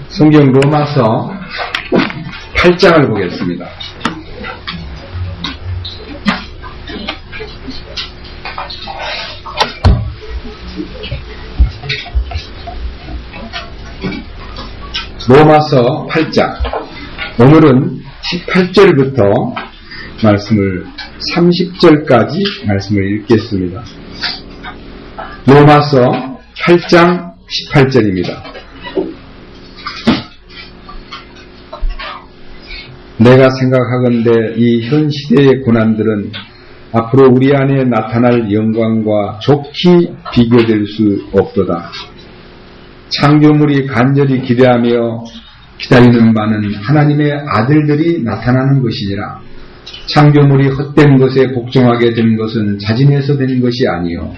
성경 로마서 8장을 보겠습니다. 로마서 8장. 오늘은 18절부터 말씀을 30절까지 말씀을 읽겠습니다. 로마서 8장 18절입니다. 내가 생각하건대 이 현 시대의 고난들은 앞으로 우리 안에 나타날 영광과 좋게 비교될 수 없도다. 창조물이 간절히 기대하며 기다리는 바는 하나님의 아들들이 나타나는 것이니라. 창조물이 헛된 것에 복종하게 된 것은 자진해서 된 것이 아니요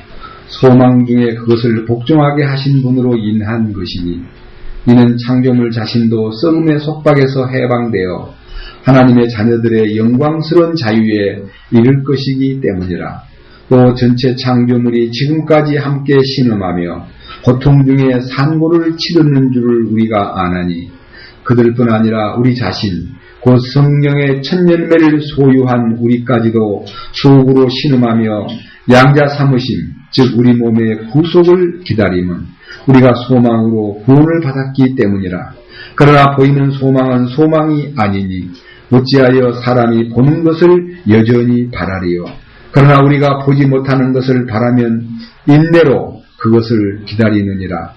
소망 중에 그것을 복종하게 하신 분으로 인한 것이니, 이는 창조물 자신도 썩음의 속박에서 해방되어 하나님의 자녀들의 영광스러운 자유에 이를 것이기 때문이라. 또 전체 창조물이 지금까지 함께 신음하며 고통 중에 산고를 치르는 줄을 우리가 아나니, 그들뿐 아니라 우리 자신 곧 성령의 천년매를 소유한 우리까지도 수옥으로 신음하며 양자 삼으심, 즉 우리 몸의 구속을 기다림은 우리가 소망으로 구원을 받았기 때문이라. 그러나 보이는 소망은 소망이 아니니 어찌하여 사람이 보는 것을 여전히 바라리요. 그러나 우리가 보지 못하는 것을 바라면 인내로 그것을 기다리느니라.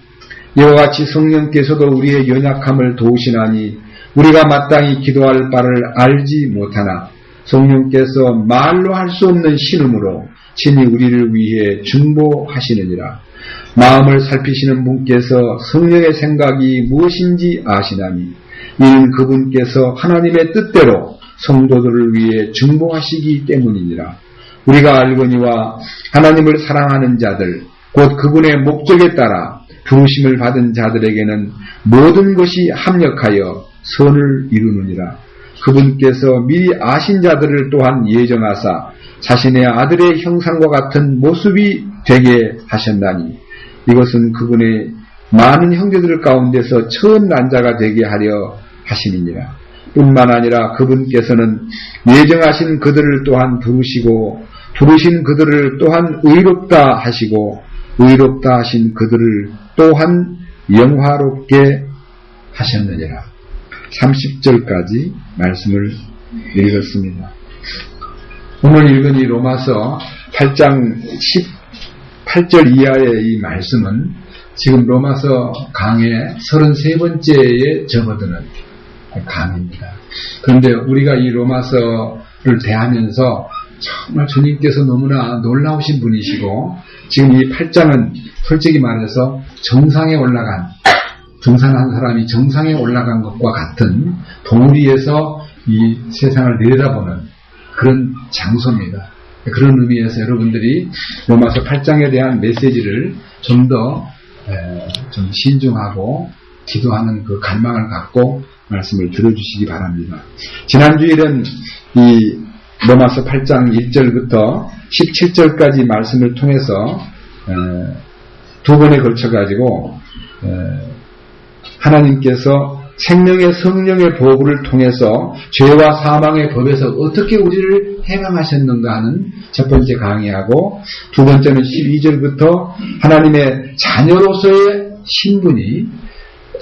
이와 같이 성령께서도 우리의 연약함을 도우시나니 우리가 마땅히 기도할 바를 알지 못하나 성령께서 말로 할 수 없는 신음으로 친히 우리를 위해 중보하시느니라. 마음을 살피시는 분께서 성령의 생각이 무엇인지 아시나니, 이는 그분께서 하나님의 뜻대로 성도들을 위해 중보하시기 때문이니라. 우리가 알거니와 하나님을 사랑하는 자들 곧 그분의 목적에 따라 부르심을 받은 자들에게는 모든 것이 합력하여 선을 이루느니라. 그분께서 미리 아신 자들을 또한 예정하사 자신의 아들의 형상과 같은 모습이 되게 하셨나니, 이것은 그분의 많은 형제들 가운데서 처음 난 자가 되게 하려 하심이니라. 뿐만 아니라 그분께서는 예정하신 그들을 또한 부르시고 부르신 그들을 또한 의롭다 하시고 의롭다 하신 그들을 또한 영화롭게 하셨느니라. 30절까지 말씀을 읽었습니다. 오늘 읽은 이 로마서 8장 18절 이하의 이 말씀은 지금 로마서 강의 33번째에 접어드는 강의입니다. 그런데 우리가 이 로마서를 대하면서 정말 주님께서 너무나 놀라우신 분이시고, 지금 이 8장은 솔직히 말해서 정상에 올라간, 등산한 사람이 정상에 올라간 것과 같은 동리에서 이 세상을 내려다보는 그런 장소입니다. 그런 의미에서 여러분들이 로마서 8장에 대한 메시지를 좀 더 좀 신중하고 기도하는 그 갈망을 갖고 말씀을 들어주시기 바랍니다. 지난 주일은 이 로마서 8장 1절부터 17절까지 말씀을 통해서 두 번에 걸쳐가지고 하나님께서 생명의 성령의 보호를 통해서 죄와 사망의 법에서 어떻게 우리를 해방하셨는가 하는 첫 번째 강의하고, 두 번째는 12절부터 하나님의 자녀로서의 신분이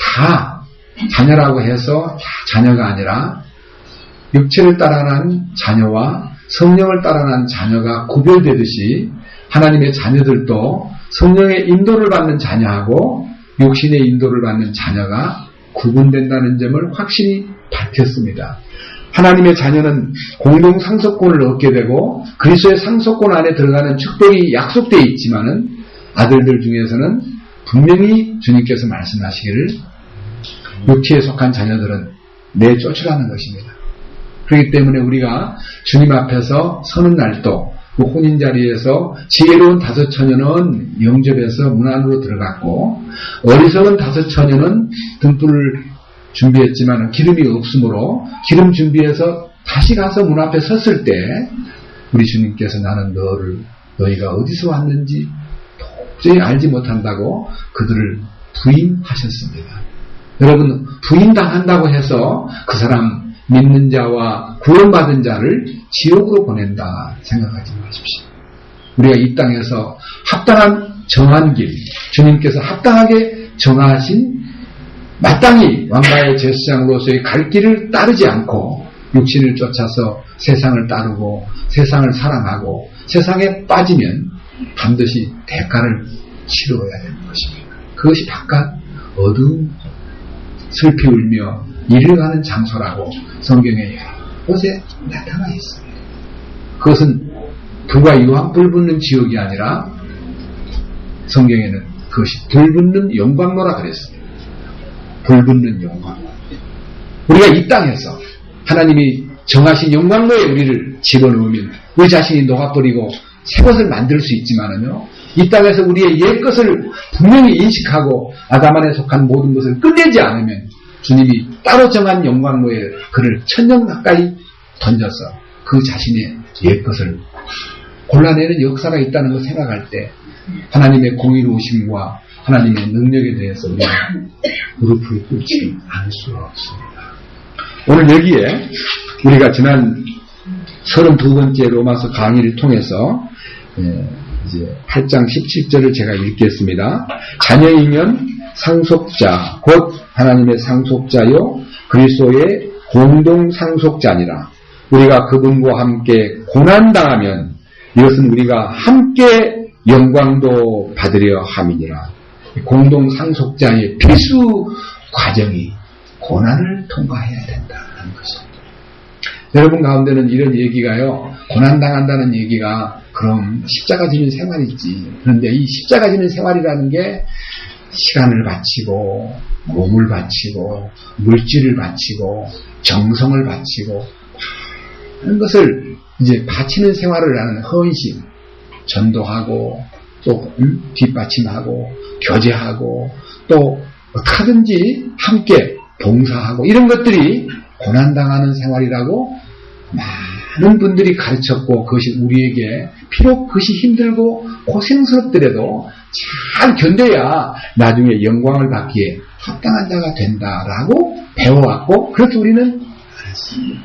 다 자녀라고 해서 다 자녀가 아니라 육체를 따라난 자녀와 성령을 따라난 자녀가 구별되듯이 하나님의 자녀들도 성령의 인도를 받는 자녀하고 육신의 인도를 받는 자녀가 구분된다는 점을 확실히 밝혔습니다. 하나님의 자녀는 공동 상속권을 얻게 되고 그리스도의 상속권 안에 들어가는 축복이 약속되어 있지만은, 아들들 중에서는 분명히 주님께서 말씀하시기를 육체에 속한 자녀들은 내쫓으라는 것입니다. 그렇기 때문에 우리가 주님 앞에서 서는 날도 그 혼인 자리에서 지혜로운 다섯 처녀는 영접해서 문 안으로 들어갔고, 어리석은 다섯 처녀는 등불을 준비했지만 기름이 없으므로 기름 준비해서 다시 가서 문 앞에 섰을 때 우리 주님께서 나는 너희가 어디서 왔는지 도저히 알지 못한다고 그들을 부인하셨습니다. 여러분, 부인당한다고 해서 그 사람 믿는 자와 구원받은 자를 지옥으로 보낸다 생각하지 마십시오. 우리가 이 땅에서 합당한 정한 길, 주님께서 합당하게 정하신 마땅히 왕가의 제사장으로서의 갈 길을 따르지 않고 육신을 쫓아서 세상을 따르고 세상을 사랑하고 세상에 빠지면 반드시 대가를 치러야 되는 것입니다. 그것이 바깥 어두운 슬피 울며 이를 가는 장소라고 성경에 여러 곳에 나타나 있습니다. 그것은 불과 유황 불 붙는 지옥이 아니라 성경에는 그것이 불 붙는 영광로라 그랬습니다. 불 붙는 영광로. 우리가 이 땅에서 하나님이 정하신 영광로에 우리를 집어넣으면 우리 자신이 녹아버리고 새 것을 만들 수 있지만은요, 이 땅에서 우리의 옛 것을 분명히 인식하고 아담 안에 속한 모든 것을 끝내지 않으면 주님이 따로 정한 영광로에 그를 천년 가까이 던져서 그 자신의 옛 것을 골라내는 역사가 있다는 걸 생각할 때 하나님의 공의로우심과 하나님의 능력에 대해서 우리가 무릎을 꿇지 않을 수가 없습니다. 오늘 여기에 우리가 지난 32번째 로마서 강의를 통해서 이제 8장 17절을 제가 읽겠습니다. 자녀이면 상속자, 곧 하나님의 상속자요 그리스도의 공동 상속자니라. 우리가 그분과 함께 고난당하면 이것은 우리가 함께 영광도 받으려 함이니라. 공동 상속자의 필수 과정이 고난을 통과해야 된다는 것입니다. 여러분 가운데는 이런 얘기가요, 고난당한다는 얘기가 그럼 십자가 지는 생활이지. 그런데 이 십자가 지는 생활이라는 게 시간을 바치고 몸을 바치고 물질을 바치고 정성을 바치고 하는 것을 이제 바치는 생활을 하는 헌신, 전도하고 또 뒷받침하고 교제하고 또 어떻게든지 함께 봉사하고 이런 것들이 고난당하는 생활이라고 많은 분들이 가르쳤고, 그것이 우리에게 비록 그것이 힘들고 고생스럽더라도 잘 견뎌야 나중에 영광을 받기에 합당한 자가 된다라고 배워왔고, 그렇게 우리는 알았습니다.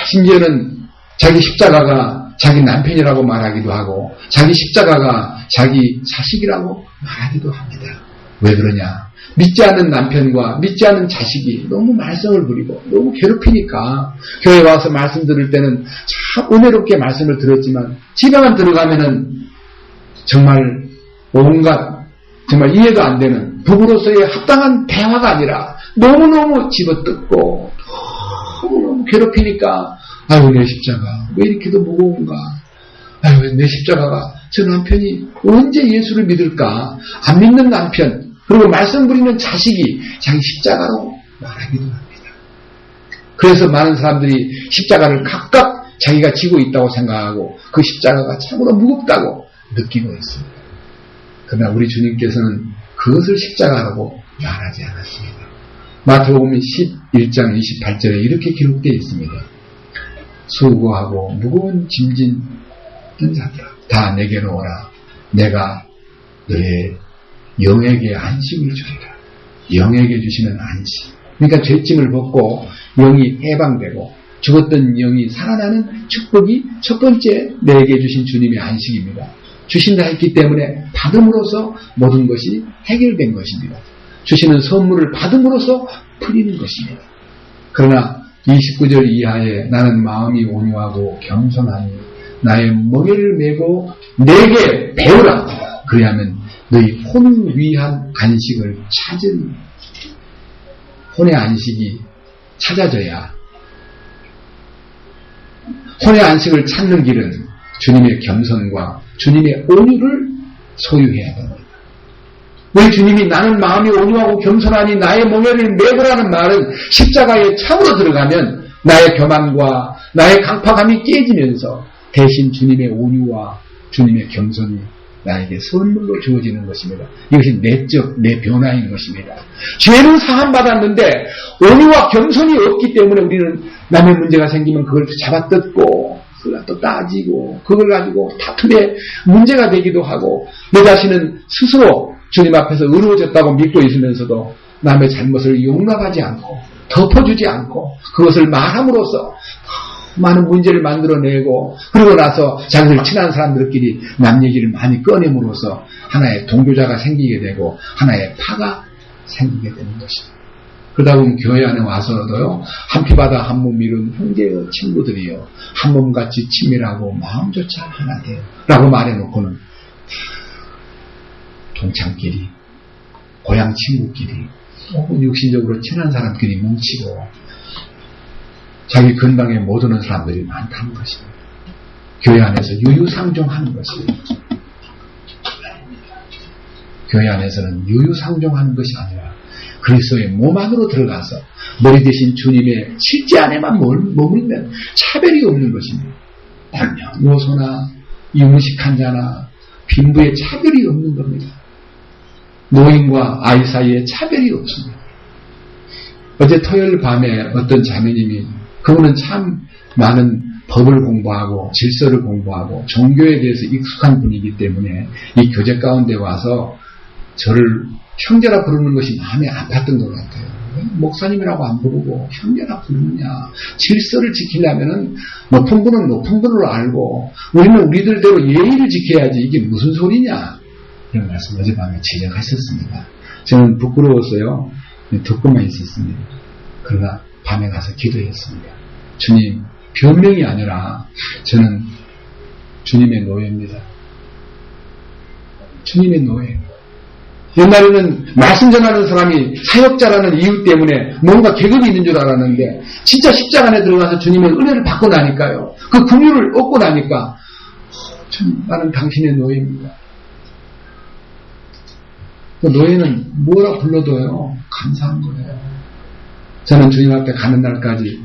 심지어는 자기 십자가가 자기 남편이라고 말하기도 하고 자기 십자가가 자기 자식이라고 말하기도 합니다. 왜 그러냐? 믿지 않는 남편과 믿지 않는 자식이 너무 말썽을 부리고 너무 괴롭히니까 교회 와서 말씀 들을 때는 참 은혜롭게 말씀을 들었지만 집에만 들어가면은 정말 온갖 정말 이해도 안 되는 부부로서의 합당한 대화가 아니라 너무너무 집어뜯고 너무너무 괴롭히니까 아유 내 십자가 왜 이렇게도 무거운가, 아유 내 십자가가 저 남편이 언제 예수를 믿을까, 안 믿는 남편 그리고 말씀 부리는 자식이 자기 십자가로 말하기도 합니다. 그래서 많은 사람들이 십자가를 각각 자기가 지고 있다고 생각하고 그 십자가가 참으로 무겁다고 느끼고 있습니다. 그러나 우리 주님께서는 그것을 십자가라고 말하지 않았습니다. 마태복음 11장 28절에 이렇게 기록되어 있습니다. 수고하고 무거운 짐진 자들아 다 내게로 오라. 내가 너의 영에게 안식을 주리라. 영에게 주시는 안식. 그러니까 죄짐을 벗고 영이 해방되고 죽었던 영이 살아나는 축복이 첫 번째 내게 주신 주님의 안식입니다. 주신다 했기 때문에 받음으로써 모든 것이 해결된 것입니다. 주시는 선물을 받음으로써 풀리는 것입니다. 그러나 29절 이하에 나는 마음이 온유하고 겸손하니 나의 멍에를 메고 내게 배우라. 그리하면 너희 혼을 위한 안식을 찾은, 혼의 안식이 찾아져야, 혼의 안식을 찾는 길은 주님의 겸손과 주님의 온유를 소유해야 됩니다. 왜 주님이 나는 마음이 온유하고 겸손하니 나의 멍에를 메고라는 말은 십자가에 참으로 들어가면 나의 교만과 나의 강팍함이 깨지면서 대신 주님의 온유와 주님의 겸손이 나에게 선물로 주어지는 것입니다. 이것이 내적 내 변화인 것입니다. 죄는 사함받았는데 온유와 겸손이 없기 때문에 우리는 남의 문제가 생기면 그걸 잡아뜯고 그걸 또 따지고 그걸 가지고 다툼의 문제가 되기도 하고 내 자신은 스스로 주님 앞에서 의로워졌다고 믿고 있으면서도 남의 잘못을 용납하지 않고 덮어주지 않고 그것을 말함으로써 많은 문제를 만들어내고 그러고 나서 자기들 친한 사람들끼리 남 얘기를 많이 꺼냄으로써 하나의 동교자가 생기게 되고 하나의 파가 생기게 되는 것입니다. 그러다 보면 교회 안에 와서도요, 한 피바다 한 몸 이룬 형제여 친구들이요, 한 몸같이 친밀하고 마음조차 하나 돼요 라고 말해놓고는 동창끼리, 고향 친구끼리, 혹은 육신적으로 친한 사람끼리 뭉치고 자기 근방에 못 오는 사람들이 많다는 것입니다. 교회 안에서 유유상종하는 것입니다. 교회 안에서는 유유상종하는 것이 아니라 그리스도의 몸 안으로 들어가서 머리 대신 주님의 실제 안에만 머물면 차별이 없는 것입니다. 남녀노소나 유무식한 자나 빈부의 차별이 없는 겁니다. 노인과 아이 사이에 차별이 없습니다. 어제 토요일 밤에 어떤 자매님이, 그분은 참 많은 법을 공부하고 질서를 공부하고 종교에 대해서 익숙한 분이기 때문에 이 교제 가운데 와서 저를 형제라 부르는 것이 마음에 아팠던 것 같아요. 목사님이라고 안 부르고 형제라 부르느냐. 질서를 지키려면은 높은 분은 높은 분으로 알고 우리는 우리들대로 예의를 지켜야지 이게 무슨 소리냐. 이런 말씀 어젯밤에 지적하셨습니다. 저는 부끄러워서요. 듣고만 있었습니다. 그러나 밤에 가서 기도했습니다. 주님, 변명이 아니라 저는 주님의 노예입니다. 주님의 노예. 옛날에는 말씀 전하는 사람이 사역자라는 이유 때문에 뭔가 계급이 있는 줄 알았는데 진짜 십자가 안에 들어가서 주님의 은혜를 받고 나니까요. 그 긍휼을 얻고 나니까 나는 당신의 노예입니다. 그 노예는 뭐라 불러도요. 감사한 거예요. 저는 주님 앞에 가는 날까지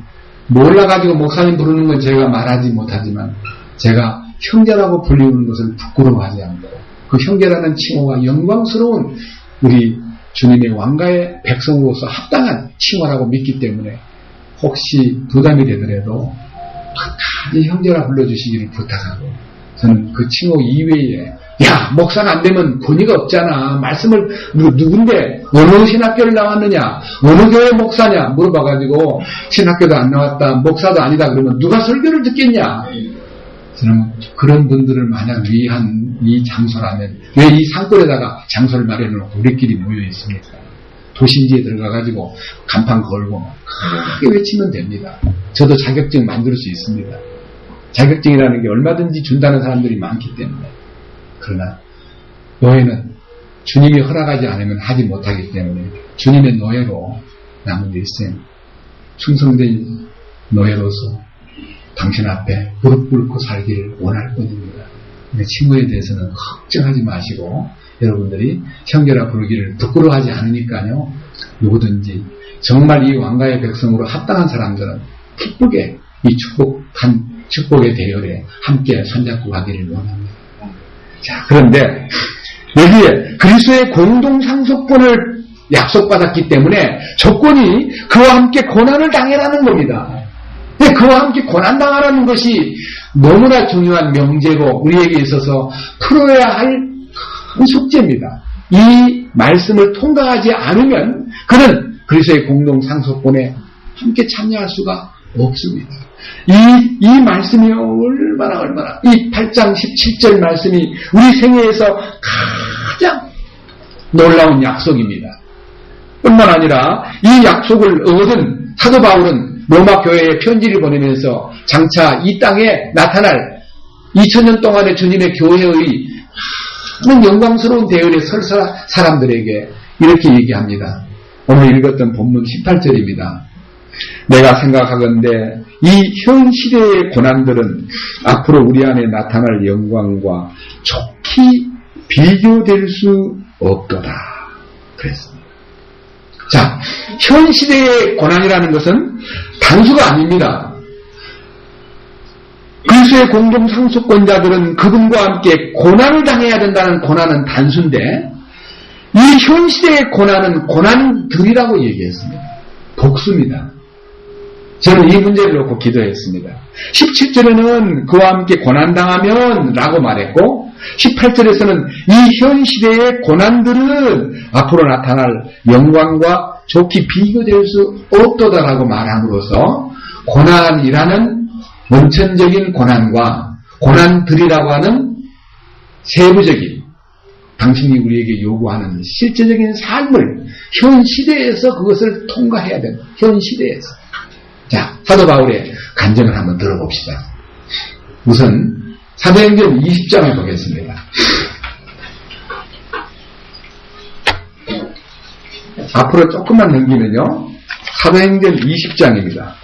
몰라가지고 목사님 부르는 건 제가 말하지 못하지만 제가 형제라고 불리우는 것을 부끄러워하지 않고 그 형제라는 칭호가 영광스러운 우리 주님의 왕가의 백성으로서 합당한 칭호라고 믿기 때문에 혹시 부담이 되더라도 끝까지 형제라 불러주시기를 부탁하고 저는 그 칭호 이외에 야 목사가 안 되면 권위가 없잖아. 말씀을 누군데 어느 신학교를 나왔느냐 어느 교회 목사냐 물어봐가지고 신학교도 안 나왔다 목사도 아니다 그러면 누가 설교를 듣겠냐. 저는 그런 분들을 만약 위한 이 장소라면 왜 이 산골에다가 장소를 마련해놓고 우리끼리 모여 있습니까? 도심지에 들어가가지고 간판 걸고 크게 외치면 됩니다. 저도 자격증 만들 수 있습니다. 자격증이라는 게 얼마든지 준다는 사람들이 많기 때문에. 그러나 노예는 주님이 허락하지 않으면 하지 못하기 때문에 주님의 노예로 남은 일생 충성된 노예로서 당신 앞에 무릎 꿇고 살기를 원할 뿐입니다. 칭호에 대해서는 걱정하지 마시고 여러분들이 형제라 부르기를 부끄러워하지 않으니까요. 누구든지 정말 이 왕가의 백성으로 합당한 사람들은 기쁘게 이 축복의 대열에 함께 손잡고 가기를 원합니다. 자, 그런데 여기에 그리스도의 공동 상속권을 약속받았기 때문에 조건이 그와 함께 고난을 당해라는 겁니다. 그와 함께 고난당하라는 것이 너무나 중요한 명제고 우리에게 있어서 풀어야 할 큰 숙제입니다. 이 말씀을 통과하지 않으면 그는 그리스도의 공동 상속권에 함께 참여할 수가 없습니다. 이 말씀이 얼마나 이 8장 17절 말씀이 우리 생애에서 가장 놀라운 약속입니다. 뿐만 아니라 이 약속을 얻은 사도 바울은 로마 교회에 편지를 보내면서 장차 이 땅에 나타날 2000년 동안의 주님의 교회의 영광스러운 대열에 설 사람들에게 이렇게 얘기합니다. 오늘 읽었던 본문 18절입니다. 내가 생각하건대 이 현 시대의 고난들은 앞으로 우리 안에 나타날 영광과 좋게 비교될 수 없도다. 그랬습니다. 자, 현 시대의 고난이라는 것은 단수가 아닙니다. 그리스도의 공동 상속권자들은 그분과 함께 고난을 당해야 된다는 고난은 단수인데 이 현 시대의 고난은 고난들이라고 얘기했습니다. 복수입니다. 저는 이 문제를 놓고 기도했습니다. 17절에는 그와 함께 고난당하면 라고 말했고 18절에서는 이 현 시대의 고난들은 앞으로 나타날 영광과 좋게 비교될 수 없도다라고 말함으로써 고난이라는 원천적인 고난과 고난들이라고 하는 세부적인 당신이 우리에게 요구하는 실제적인 삶을 현 시대에서 그것을 통과해야 됩니다. 현 시대에서. 자, 사도 바울의 간증을 한번 들어봅시다. 우선 사도행전 20장을 보겠습니다. 앞으로 조금만 넘기면요. 사도행전 20장입니다.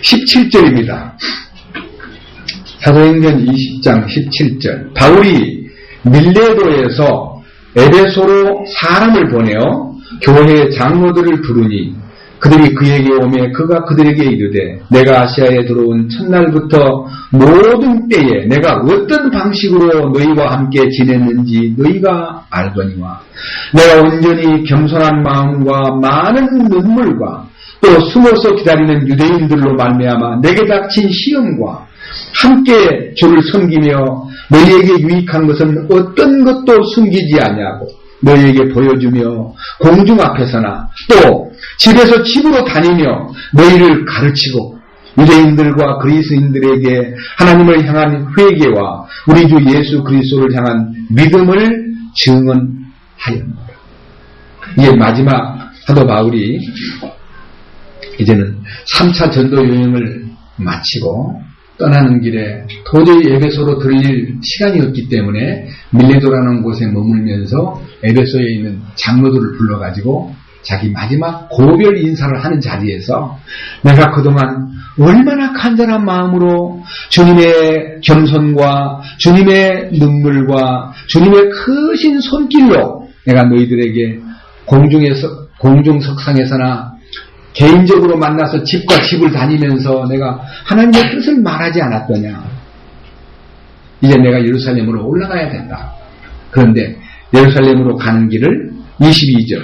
(17절입니다) 사도행전 20장 17절. 바울이 밀레도에서 에베소로 사람을 보내어 교회 장로들을 부르니 그들이 그에게 오매 그가 그들에게 이르되 내가 아시아에 들어온 첫날부터 모든 때에 내가 어떤 방식으로 너희와 함께 지냈는지 너희가 알거니와 내가 온전히 겸손한 마음과 많은 눈물과 또 숨어서 기다리는 유대인들로 말미암아 내게 닥친 시험과 함께 주를 섬기며 너희에게 유익한 것은 어떤 것도 숨기지 아니하고 너희에게 보여주며 공중 앞에서나 또 집에서 집으로 다니며 너희를 가르치고 유대인들과 그리스인들에게 하나님을 향한 회개와 우리 주 예수 그리스도를 향한 믿음을 증언하였노라. 이게 마지막 사도 바울이 이제는 3차 전도 여행을 마치고 떠나는 길에 도저히 에베소로 들릴 시간이 없기 때문에 밀레도라는 곳에 머물면서 에베소에 있는 장로들을 불러가지고 자기 마지막 고별 인사를 하는 자리에서 내가 그동안 얼마나 간절한 마음으로 주님의 겸손과 주님의 눈물과 주님의 크신 손길로 내가 너희들에게 공중 석상에서나 개인적으로 만나서 집과 집을 다니면서 내가 하나님의 뜻을 말하지 않았더냐. 이제 내가 예루살렘으로 올라가야 된다. 그런데 예루살렘으로 가는 길을 22절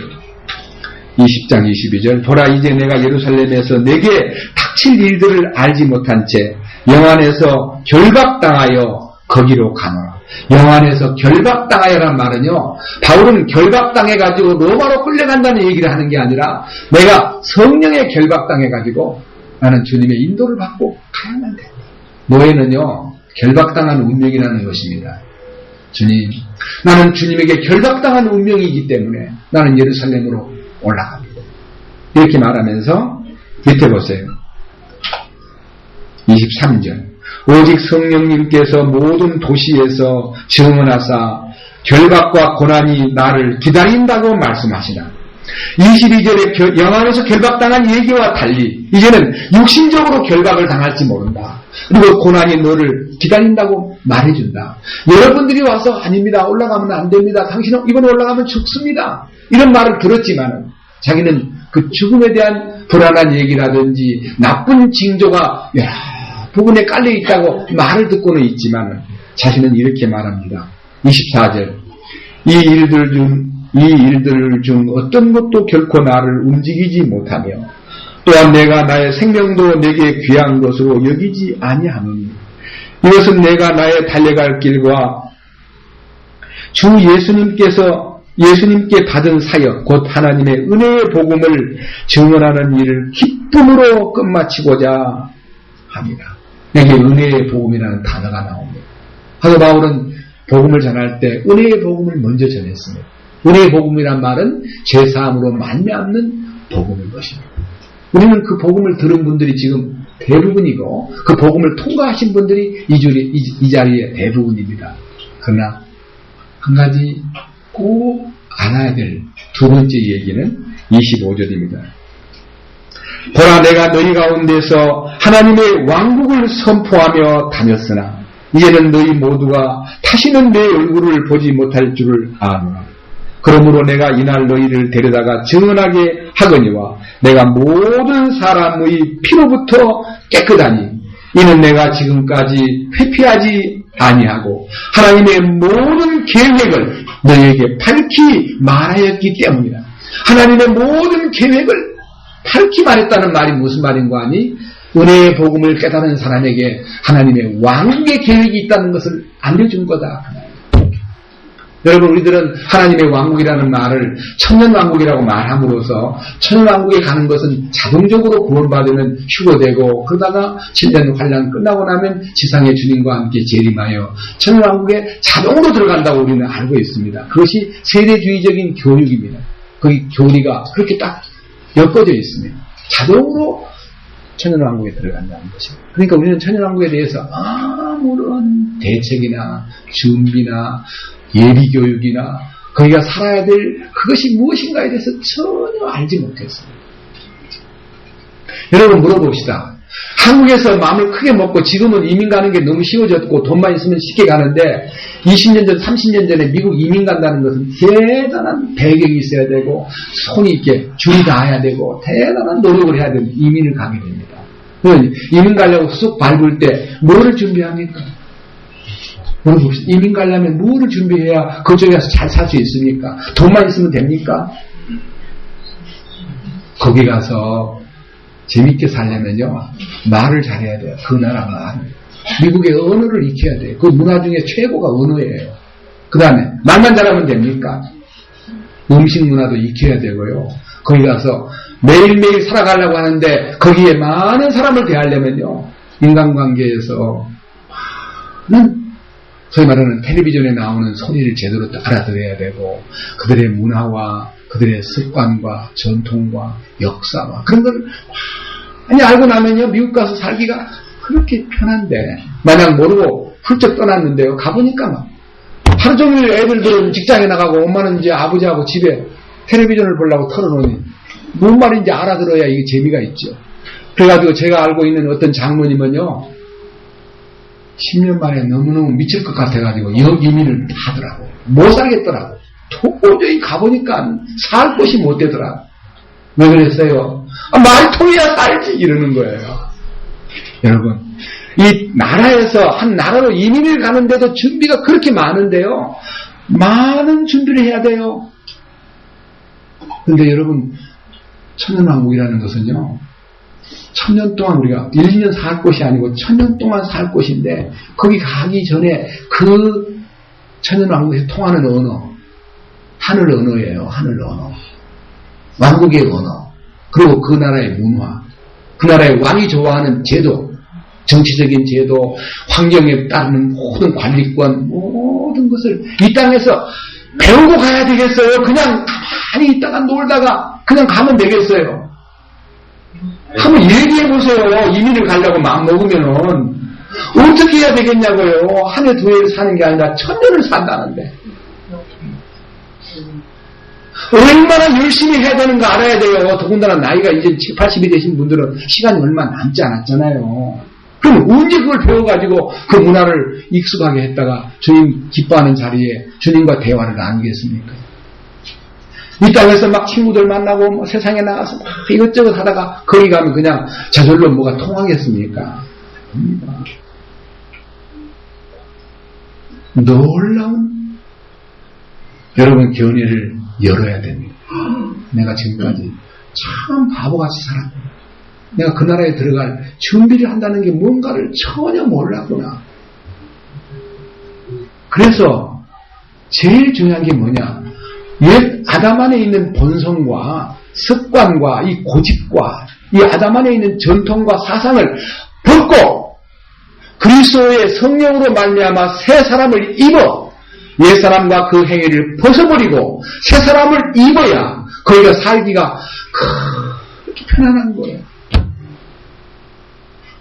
20장 22절 보라 이제 내가 예루살렘에서 내게 닥칠 일들을 알지 못한 채 영안에서 결박당하여 거기로 가노라. 영안에서 결박당하여란 말은요, 바울은 결박당해가지고 로마로 끌려간다는 얘기를 하는 게 아니라 내가 성령에 결박당해가지고 나는 주님의 인도를 받고 가야만 된다. 노예는요 결박당한 운명이라는 것입니다. 주님, 나는 주님에게 결박당한 운명이기 때문에 나는 예루살렘으로 올라갑니다. 이렇게 말하면서 밑에 보세요. 23절 오직 성령님께서 모든 도시에서 증언하사 결박과 고난이 나를 기다린다고 말씀하시나 22절에 영안에서 결박당한 얘기와 달리 이제는 육신적으로 결박을 당할지 모른다. 그리고 고난이 너를 기다린다고 말해준다. 여러분들이 와서 아닙니다. 올라가면 안 됩니다. 당신은 이번에 올라가면 죽습니다. 이런 말을 들었지만 자기는 그 죽음에 대한 불안한 얘기라든지 나쁜 징조가 여러 부분에 깔려있다고 말을 듣고는 있지만 자신은 이렇게 말합니다. 24절 이 일들 중 어떤 것도 결코 나를 움직이지 못하며 또한 내가 나의 생명도 내게 귀한 것으로 여기지 아니하노니 이것은 내가 나의 달려갈 길과 주 예수님께 받은 사역 곧 하나님의 은혜의 복음을 증언하는 일을 기쁨으로 끝마치고자 합니다. 여기 은혜의 복음이라는 단어가 나옵니다. 사도 바울은 복음을 전할 때 은혜의 복음을 먼저 전했습니다. 은혜의 복음이란 말은 죄사함으로 말미암는 복음인 것입니다. 우리는 그 복음을 들은 분들이 지금 대부분이고 그 복음을 통과하신 분들이 이 자리에 대부분입니다. 그러나 한 가지 꼭 알아야 될 두 번째 얘기는 25절입니다. 보라 내가 너희 가운데서 하나님의 왕국을 선포하며 다녔으나 이제는 너희 모두가 다시는 내 얼굴을 보지 못할 줄을 아노라. 그러므로 내가 이날 너희를 데려다가 증언하게 하거니와 내가 모든 사람의 피로부터 깨끗하니 이는 내가 지금까지 회피하지 아니하고 하나님의 모든 계획을 너희에게 밝히 말하였기 때문이다. 하나님의 모든 계획을 밝히 말했다는 말이 무슨 말인가 하니 은혜의 복음을 깨달은 사람에게 하나님의 왕국의 계획이 있다는 것을 알려준 거다. 여러분, 우리들은 하나님의 왕국이라는 말을 천년왕국이라고 말함으로써 천년왕국에 가는 것은 자동적으로 구원받으면 휴거되고 그러다가 7년 환란 끝나고 나면 지상의 주님과 함께 재림하여 천년왕국에 자동으로 들어간다고 우리는 알고 있습니다. 그것이 세대주의적인 교육입니다. 그 교리가 그렇게 딱 엮어져 있습니다. 자동으로 천년왕국에 들어간다는 것입니다. 그러니까 우리는 천년왕국에 대해서 아무런 대책이나 준비나 예비교육이나 거기가 살아야 될 그것이 무엇인가에 대해서 전혀 알지 못했습니다. 여러분 물어봅시다. 한국에서 마음을 크게 먹고 지금은 이민 가는 게 너무 쉬워졌고 돈만 있으면 쉽게 가는데 20년 전, 30년 전에 미국 이민 간다는 것은 대단한 배경이 있어야 되고 손이 있게 줄이 닿아야 되고 대단한 노력을 해야 되는 이민을 가게 됩니다. 이민 가려고 쑥 밟을 때 뭐를 준비합니까? 물어봅시다. 이민 가려면 뭐를 준비해야 그쪽에 가서 잘 살 수 있습니까? 돈만 있으면 됩니까? 거기 가서 재밌게 살려면요, 말을 잘해야 돼요. 그 나라 말. 미국의 언어를 익혀야 돼요. 그 문화 중에 최고가 언어예요. 그 다음에 말만 잘하면 됩니까? 음식 문화도 익혀야 되고요. 거기 가서 매일매일 살아가려고 하는데 거기에 많은 사람을 대하려면요, 인간관계에서 소위 말하는 텔레비전에 나오는 소리를 제대로 알아들어야 되고 그들의 문화와 그들의 습관과 전통과 역사와 그런 걸 많이 알고 나면요, 미국 가서 살기가 그렇게 편한데 만약 모르고 훌쩍 떠났는데요, 가보니까 막 하루 종일 애들들은 직장에 나가고 엄마는 이제 아버지하고 집에 텔레비전을 보려고 털어놓으니 뭔 말인지 알아들어야 이게 재미가 있죠. 그래가지고 제가 알고 있는 어떤 장모님은요, 10년 만에 너무너무 미칠 것 같아가지고 이민을 하더라고. 못 살겠더라고. 도저히 가보니까 살 곳이 못 되더라고. 왜 그랬어요? 말이 통해야 살지 이러는 거예요. 여러분, 이 나라에서 한 나라로 이민을 가는데도 준비가 그렇게 많은데요, 많은 준비를 해야 돼요. 그런데 여러분, 천년왕국이라는 것은요, 1000년 동안 우리가 1, 2년 살 곳이 아니고 1000년 동안 살 곳인데 거기 가기 전에 그 천년왕국에서 통하는 언어, 하늘 언어예요. 하늘 언어, 왕국의 언어, 그리고 그 나라의 문화, 그 나라의 왕이 좋아하는 제도, 정치적인 제도, 환경에 따르는 모든 관리권, 모든 것을 이 땅에서 배우고 가야 되겠어요? 그냥 가만히 있다가 놀다가 그냥 가면 되겠어요? 한번 얘기해보세요. 이민을 가려고 마음 먹으면은 어떻게 해야 되겠냐고요. 한 해 두 해를 사는 게 아니라 1000년을 산다는데 얼마나 열심히 해야 되는가 알아야 돼요. 더군다나 나이가 이제 70, 80이 되신 분들은 시간이 얼마 남지 않았잖아요. 그럼 언제 그걸 배워가지고 그 문화를 익숙하게 했다가 주님 기뻐하는 자리에 주님과 대화를 나누겠습니까? 이 땅에서 막 친구들 만나고 뭐 세상에 나가서 막 이것저것 하다가 거기 가면 그냥 저절로 뭐가 통하겠습니까? 아닙니다. 놀라운 여러분 견해를 열어야 됩니다. 내가 지금까지 참 바보같이 살았구나. 내가 그 나라에 들어갈 준비를 한다는 게 뭔가를 전혀 몰랐구나. 그래서 제일 중요한 게 뭐냐? 옛 아담 안에 있는 본성과 습관과 이 고집과 이 아담 안에 있는 전통과 사상을 벗고 그리스도의 성령으로 말미암아 새 사람을 입어 옛 사람과 그 행위를 벗어버리고 새 사람을 입어야 거기가 살기가 그렇게 편안한 거예요.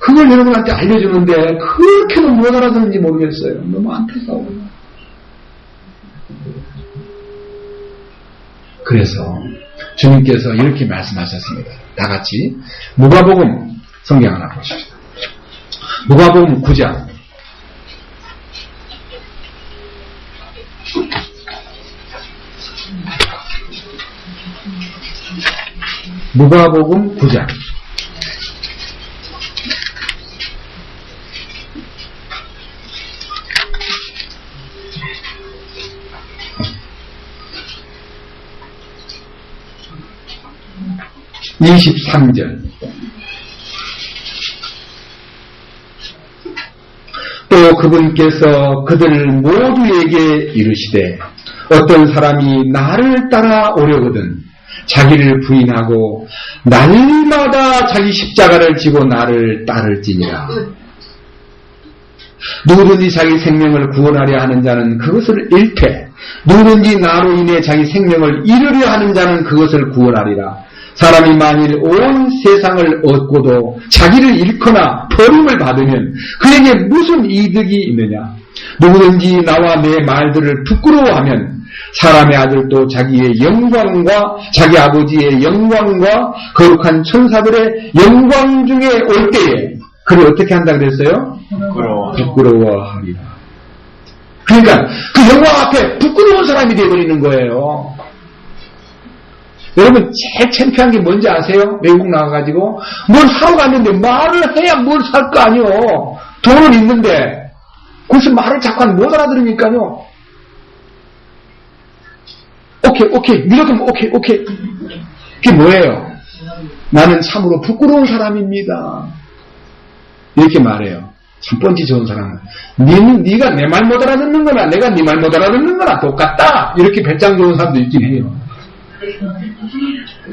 그걸 여러분한테 알려주는데 그렇게도 못 알아듣는지 모르겠어요. 너무 안타까워요. 그래서 주님께서 이렇게 말씀하셨습니다. 다 같이 누가복음 성경 하나 보십시오. 누가복음 9장 누가복음 9장 23절. 또 그분께서 그들 모두에게 이르시되 어떤 사람이 나를 따라오려거든 자기를 부인하고 날마다 자기 십자가를 지고 나를 따를지니라. 누구든지 자기 생명을 구원하려 하는 자는 그것을 잃되 누구든지 나로 인해 자기 생명을 잃으려 하는 자는 그것을 구원하리라. 사람이 만일 온 세상을 얻고도 자기를 잃거나 버림을 받으면 그에게 무슨 이득이 있느냐. 누구든지 나와 내 말들을 부끄러워하면 사람의 아들도 자기의 영광과 자기 아버지의 영광과 거룩한 천사들의 영광 중에 올 때에 그를 어떻게 한다 그랬어요? 부끄러워하리라. 그러니까 그 영광 앞에 부끄러운 사람이 되어버리는 거예요. 여러분 제일 창피한 게 뭔지 아세요? 외국 나가가지고 뭘 사러 갔는데 말을 해야 뭘 살 거 아니요. 돈은 있는데 그래서 말을 자꾸 못 알아들으니까요. 오케이 이렇게 오케이 그게 뭐예요? 나는 참으로 부끄러운 사람입니다. 이렇게 말해요. 첫 번째 좋은 사람은 네가 내 말 못 알아듣는 거나 내가 네 말 못 알아듣는 거나 똑같다. 이렇게 배짱 좋은 사람도 있긴 해요.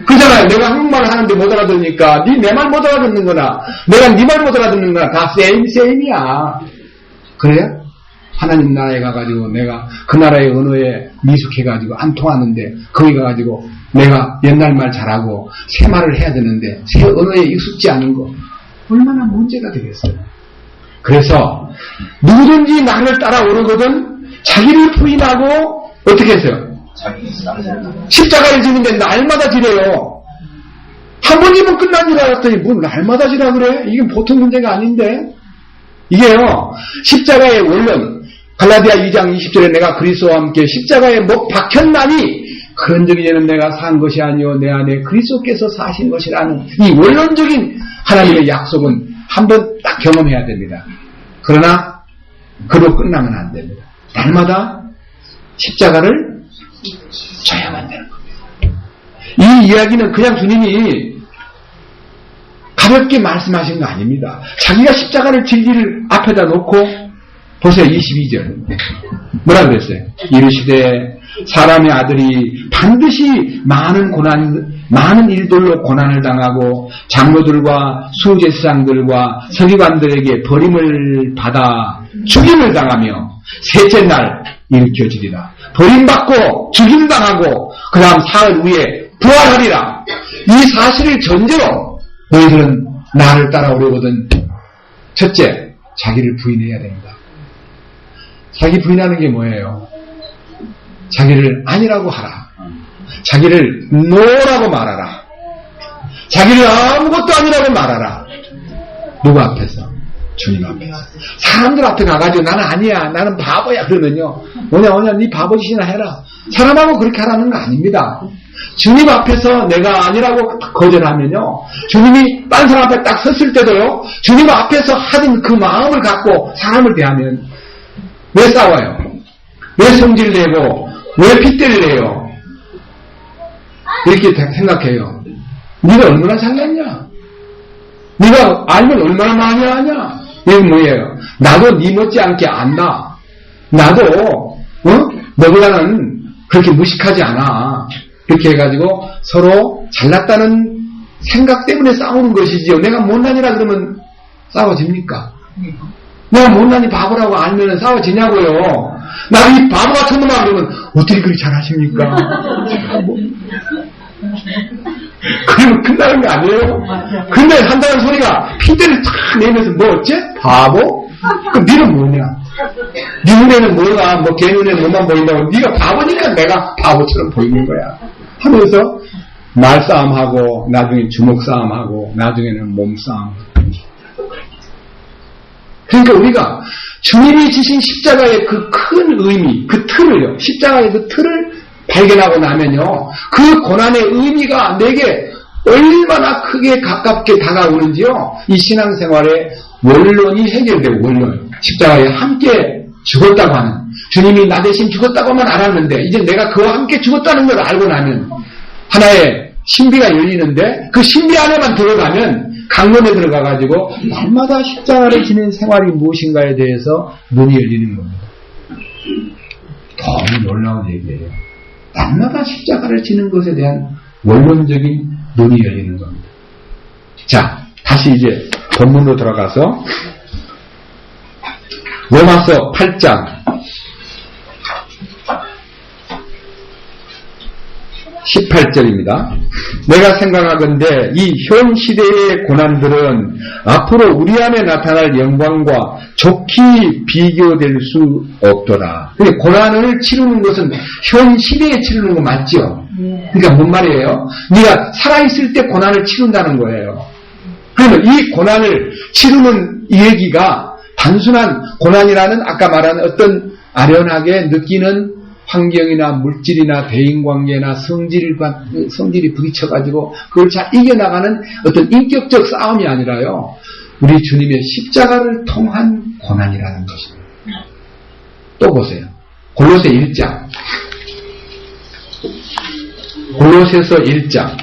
그잖아요. 내가 한국말을 하는데 못 알아듣으니까 네 내 말 못 알아듣는 거나 내가 네 말 못 알아듣는 거나 다 세임이야. 그래요? 하나님 나라에 가가지고 내가 그 나라의 언어에 미숙해가지고 안 통하는데 거기 가가지고 내가 옛날 말 잘하고 새 말을 해야 되는데 새 언어에 익숙지 않은 거 얼마나 문제가 되겠어요. 그래서 누구든지 나를 따라오르거든 자기를 부인하고 어떻게 했어요? 십자가를 지는데 날마다 지래요. 한 번 지면 끝난 줄 알았더니 뭐 날마다 지라 그래? 이게 보통 문제가 아닌데 이게요 십자가의 원론 갈라디아 2장 20절에 내가 그리스도와 함께 십자가에 못 박혔나니 그런즉 이제는 내가 산 것이 아니요 내 안에 그리스도께서 사신 것이라는 이 원론적인 하나님의 약속은 한번 딱 경험해야 됩니다. 그러나 그로 끝나면 안 됩니다. 날마다 십자가를 져야만 되는 겁니다. 이 이야기는 그냥 주님이 가볍게 말씀하신 거 아닙니다. 자기가 십자가를 질 일을 앞에다 놓고 보세요. 22절 뭐라 그랬어요? 이르시되 사람의 아들이 반드시 많은 일들로 고난을 당하고 장로들과 수제사장들과 서기관들에게 버림을 받아 죽임을 당하며 셋째 날 일으켜지리라. 버림받고 죽임당하고 그 다음 사흘 후에 부활하리라. 이 사실을 전제로 너희들은 나를 따라오려거든 첫째 자기를 부인해야 된다. 자기 부인하는 게 뭐예요? 자기를 아니라고 하라. 자기를 노라고 말하라. 자기를 아무것도 아니라고 말하라. 누구 앞에서? 주님 앞에서. 사람들 앞에 가가지고 나는 아니야. 나는 바보야. 그러면요. 뭐냐 네 바보짓이나 해라. 사람하고 그렇게 하라는 거 아닙니다. 주님 앞에서 내가 아니라고 거절하면요. 주님이 딴 사람 앞에 딱 섰을 때도요. 주님 앞에서 하던 그 마음을 갖고 사람을 대하면 왜 싸워요? 왜 성질 내고 왜 핏대를 내요? 이렇게 생각해요. 네가 얼마나 잘났냐? 네가 알면 얼마나 많이 아냐? 이건 뭐예요? 나도 네 못지않게 안다. 나도 너보다는 그렇게 무식하지 않아. 이렇게 해가지고 서로 잘났다는 생각 때문에 싸우는 것이지요. 내가 못난이라 그러면 싸워집니까? 내가 못난이 바보라고 알면 싸워지냐고요. 나 이 바보 같은 놈아 그러면 어떻게 그렇게 잘하십니까? 그러면 끝나는 거 아니에요? 근데 한다는 소리가 핀대를 탁 내면서 뭐 어째? 바보? 그럼 니는 뭐냐? 니 눈에는 뭐가 걔 눈에는 뭐만 보인다고 니가 바보니까 내가 바보처럼 보이는 거야 하면서 말싸움하고 나중에 주먹싸움하고 나중에는 몸싸움. 그러니까 우리가 주님이 지신 십자가의 그 큰 의미, 그 틀을요, 십자가의 그 틀을 발견하고 나면요, 그 고난의 의미가 내게 얼마나 크게 가깝게 다가오는지요, 이 신앙생활의 원론이 해결되고, 원론. 십자가에 함께 죽었다고 하는, 주님이 나 대신 죽었다고만 알았는데, 이제 내가 그와 함께 죽었다는 걸 알고 나면, 하나의 신비가 열리는데 그 신비 안에만 들어가면 강론에 들어가가지고 날마다 십자가를 지닌 생활이 무엇인가에 대해서 눈이 열리는 겁니다. 너무 놀라운 얘기예요. 날마다 십자가를 지는 것에 대한 원론적인 눈이 열리는 겁니다. 자, 다시 이제 본문으로 들어가서 로마서 8장 18절입니다. 내가 생각하건대 이 현 시대의 고난들은 앞으로 우리 안에 나타날 영광과 좋게 비교될 수 없더라. 그러니까 고난을 치르는 것은 현 시대에 치르는 거 맞죠? 그러니까 뭔 말이에요? 네가 살아있을 때 고난을 치른다는 거예요. 그러면 이 고난을 치르는 이 얘기가 단순한 고난이라는 아까 말한 어떤 아련하게 느끼는 환경이나 물질이나 대인관계나 성질이 부딪혀가지고 그걸 잘 이겨나가는 어떤 인격적 싸움이 아니라요. 우리 주님의 십자가를 통한 고난이라는 것입니다. 또 보세요. 골로새 1장. 골로새서 1장.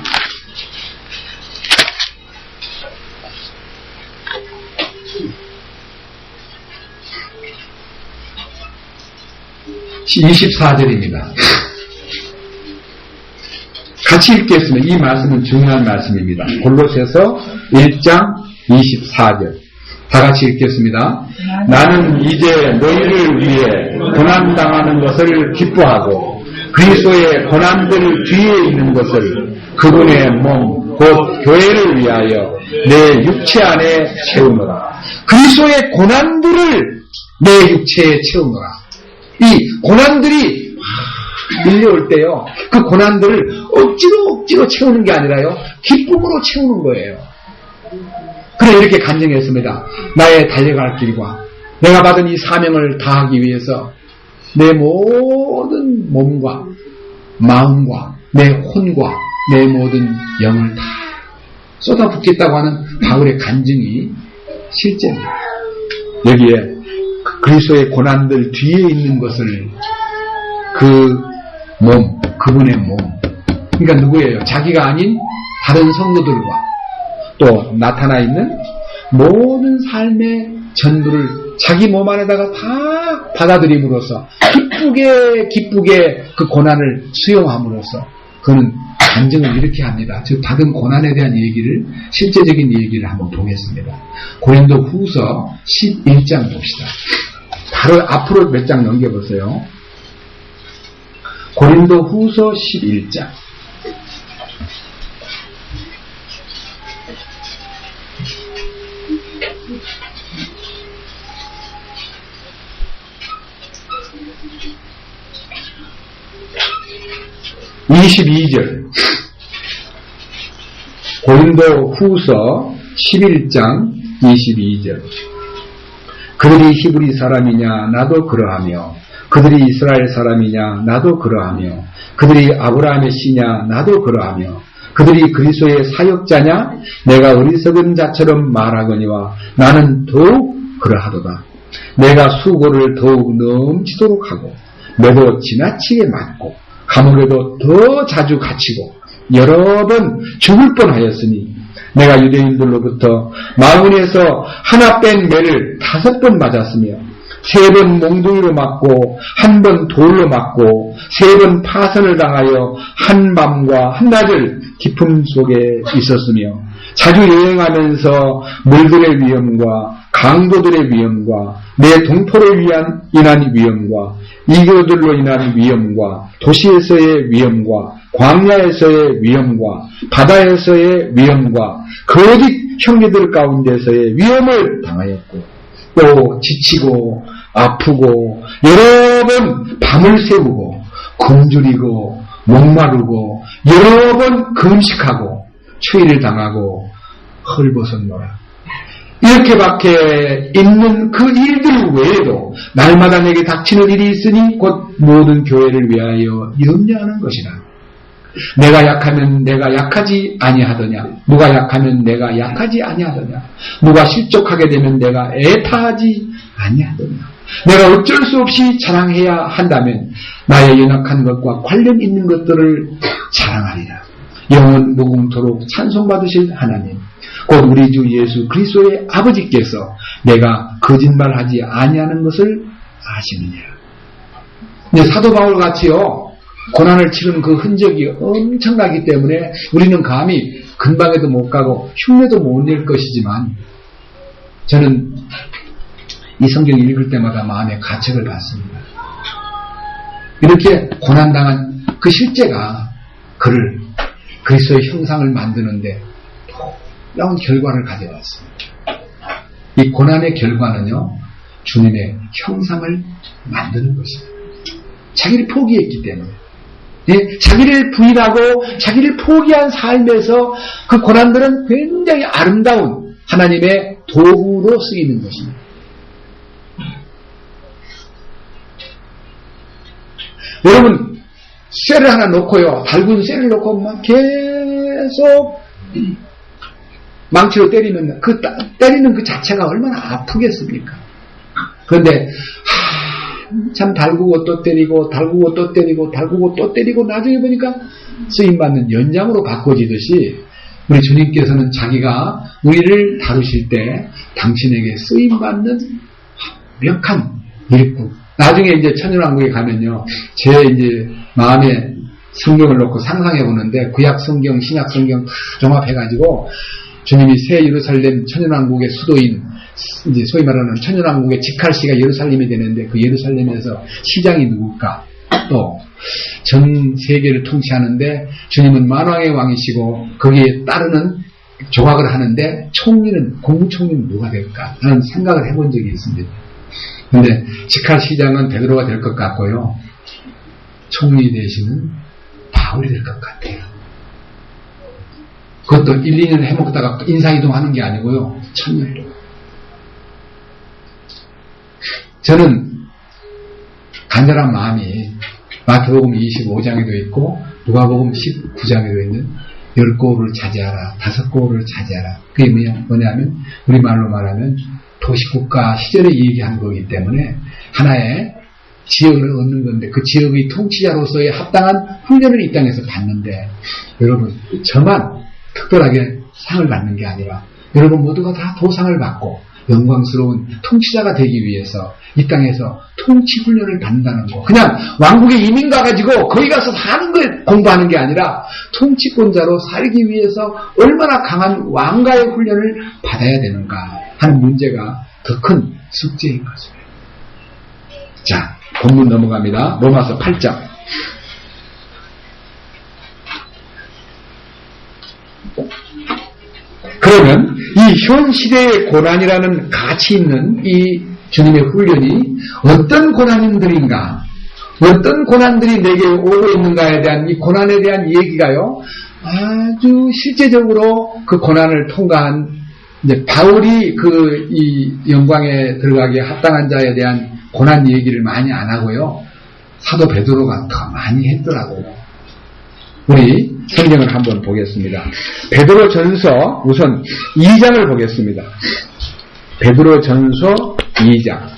24절입니다. 같이 읽겠습니다. 이 말씀은 중요한 말씀입니다. 골로새서 1장 24절. 다 같이 읽겠습니다. 나는 이제 너희를 위해 고난당하는 것을 기뻐하고 그리스도의 고난들 뒤에 있는 것을 그분의 몸, 곧 교회를 위하여 내 육체 안에 채우노라. 그리스도의 고난들을 내 육체에 채우노라. 이 고난들이 밀려올 때요, 그 고난들을 억지로 채우는 게 아니라요, 기쁨으로 채우는 거예요. 그래, 이렇게 간증했습니다. 나의 달려갈 길과 내가 받은 이 사명을 다하기 위해서 내 모든 몸과 마음과 내 혼과 내 모든 영을 다 쏟아붓겠다고 하는 바울의 간증이 실제입니다. 여기에 그리스도의 고난들 뒤에 있는 것을 그 몸, 그분의 몸, 그러니까 누구예요? 자기가 아닌 다른 성도들과 또 나타나 있는 모든 삶의 전부를 자기 몸 안에다가 다 받아들임으로써 기쁘게 그 고난을 수용함으로써 그는 간증을 이렇게 합니다. 즉 받은 고난에 대한 얘기를, 실제적인 얘기를 한번 보겠습니다. 고린도 후서 11장 봅시다. 바로 앞으로 몇 장 넘겨보세요. 고린도 후서 11장. (22절) 고린도 후서 11장 22절. 그들이 히브리 사람이냐 나도 그러하며 그들이 이스라엘 사람이냐 나도 그러하며 그들이 아브라함의 씨냐 나도 그러하며 그들이 그리스도의 사역자냐 내가 어리석은 자처럼 말하거니와 나는 더욱 그러하도다. 내가 수고를 더욱 넘치도록 하고 매도 지나치게 맞고 감옥에도 더 자주 갇히고 여러 번 죽을 뻔하였으니 내가 유대인들로부터 마문에서 하나 뺀 매를 5번 맞았으며 3번 몽둥이로 맞고 1번 돌로 맞고 3번 파선을 당하여 한밤과 한낮을 깊음 속에 있었으며 자주 여행하면서 물들의 위험과 강도들의 위험과 내 동포를 인한 위험과 이교들로 인한 위험과 도시에서의 위험과 광야에서의 위험과 바다에서의 위험과 거짓 형제들 가운데서의 위험을 당하였고 또 지치고 아프고 여러 번 밤을 새우고 굶주리고 목마르고 여러 번 금식하고 추위를 당하고 헐벗었노라. 이렇게밖에 있는 그 일들 외에도 날마다 내게 닥치는 일이 있으니 곧 모든 교회를 위하여 염려하는 것이라. 내가 약하면 내가 약하지 아니하더냐. 누가 약하면 내가 약하지 아니하더냐. 누가 실족하게 되면 내가 애타하지 아니하더냐. 내가 어쩔 수 없이 자랑해야 한다면 나의 연약한 것과 관련 있는 것들을 자랑하리라. 영원 무궁토록 찬송받으실 하나님, 곧 우리 주 예수 그리스도의 아버지께서 내가 거짓말하지 아니하는 것을 아시느냐. 근데 사도 바울 같이요, 고난을 치르는 그 흔적이 엄청나기 때문에 우리는 감히 근방에도 못 가고 흉내도 못 낼 것이지만, 저는 이 성경 읽을 때마다 마음에 가책을 받습니다. 이렇게 고난당한 그 실제가 그를 그리스도의 형상을 만드는데 놀라운 결과를 가져왔습니다. 이 고난의 결과는요, 주님의 형상을 만드는 것입니다. 자기를 포기했기 때문에. 예, 자기를 부인하고 자기를 포기한 삶에서 그 고난들은 굉장히 아름다운 하나님의 도구로 쓰이는 것입니다. 여러분, 쇠를 하나 놓고요, 달군 쇠를 놓고 막 계속 망치로 때리면 때리는 그 자체가 얼마나 아프겠습니까? 그런데 참 달구고 또 때리고 달구고 또 때리고 달구고 또 때리고 나중에 보니까 쓰임받는 연장으로 바꿔지듯이 우리 주님께서는 자기가 우리를 다루실 때 당신에게 쓰임받는 완벽한 일꾼. 나중에 이제 천연왕국에 가면요, 제 이제 마음에 성경을 놓고 상상해 보는데 구약 성경, 신약 성경 다 종합해가지고 주님이 새 예루살렘 천연왕국의 수도인 이제 소위 말하는 천연왕국의 직할시가 예루살렘이 되는데 그 예루살렘에서 시장이 누굴까? 또 전 세계를 통치하는데 주님은 만왕의 왕이시고 거기에 따르는 조각을 하는데 총리는 국무총리는 누가 될까? 하는 생각을 해본 적이 있습니다. 근데 직할시장은 베드로가 될 것 같고요, 총리 대신은 바울이 될 것 같아요. 그것도 1, 2년 해먹다가 인사이동하는 게 아니고요, 1000년 동안. 저는 간절한 마음이 마태복음 25장에도 있고 누가복음 19장에도 있는 10고울을 차지하라, 5고울을 차지하라. 그게 뭐냐면 우리말로 말하면 도시국가 시절에 얘기한 거기 때문에 하나의 지역을 얻는 건데 그 지역의 통치자로서의 합당한 훈련을 이 땅에서 받는데, 여러분, 저만 특별하게 상을 받는 게 아니라 여러분 모두가 다 도상을 받고 영광스러운 통치자가 되기 위해서 이 땅에서 통치 훈련을 받는다는 거. 그냥 왕국에 이민 가가지고 거기 가서 사는 걸 공부하는 게 아니라 통치권자로 살기 위해서 얼마나 강한 왕가의 훈련을 받아야 되는가 하는 문제가 더 큰 숙제인 거죠. 자, 본문 넘어갑니다. 로마서 8장. 그러면 이 현 시대의 고난이라는 가치 있는 이 주님의 훈련이 어떤 고난들인가, 어떤 고난들이 내게 오고 있는가에 대한 이 고난에 대한 얘기가요, 아주 실제적으로 그 고난을 통과한 이제 바울이 그 이 영광에 들어가기에 합당한 자에 대한 고난 얘기를 많이 안 하고요, 사도 베드로가 더 많이 했더라고요. 우리 성경을 한번 보겠습니다. 베드로 전서 우선 2장을 보겠습니다. 베드로 전서 2장.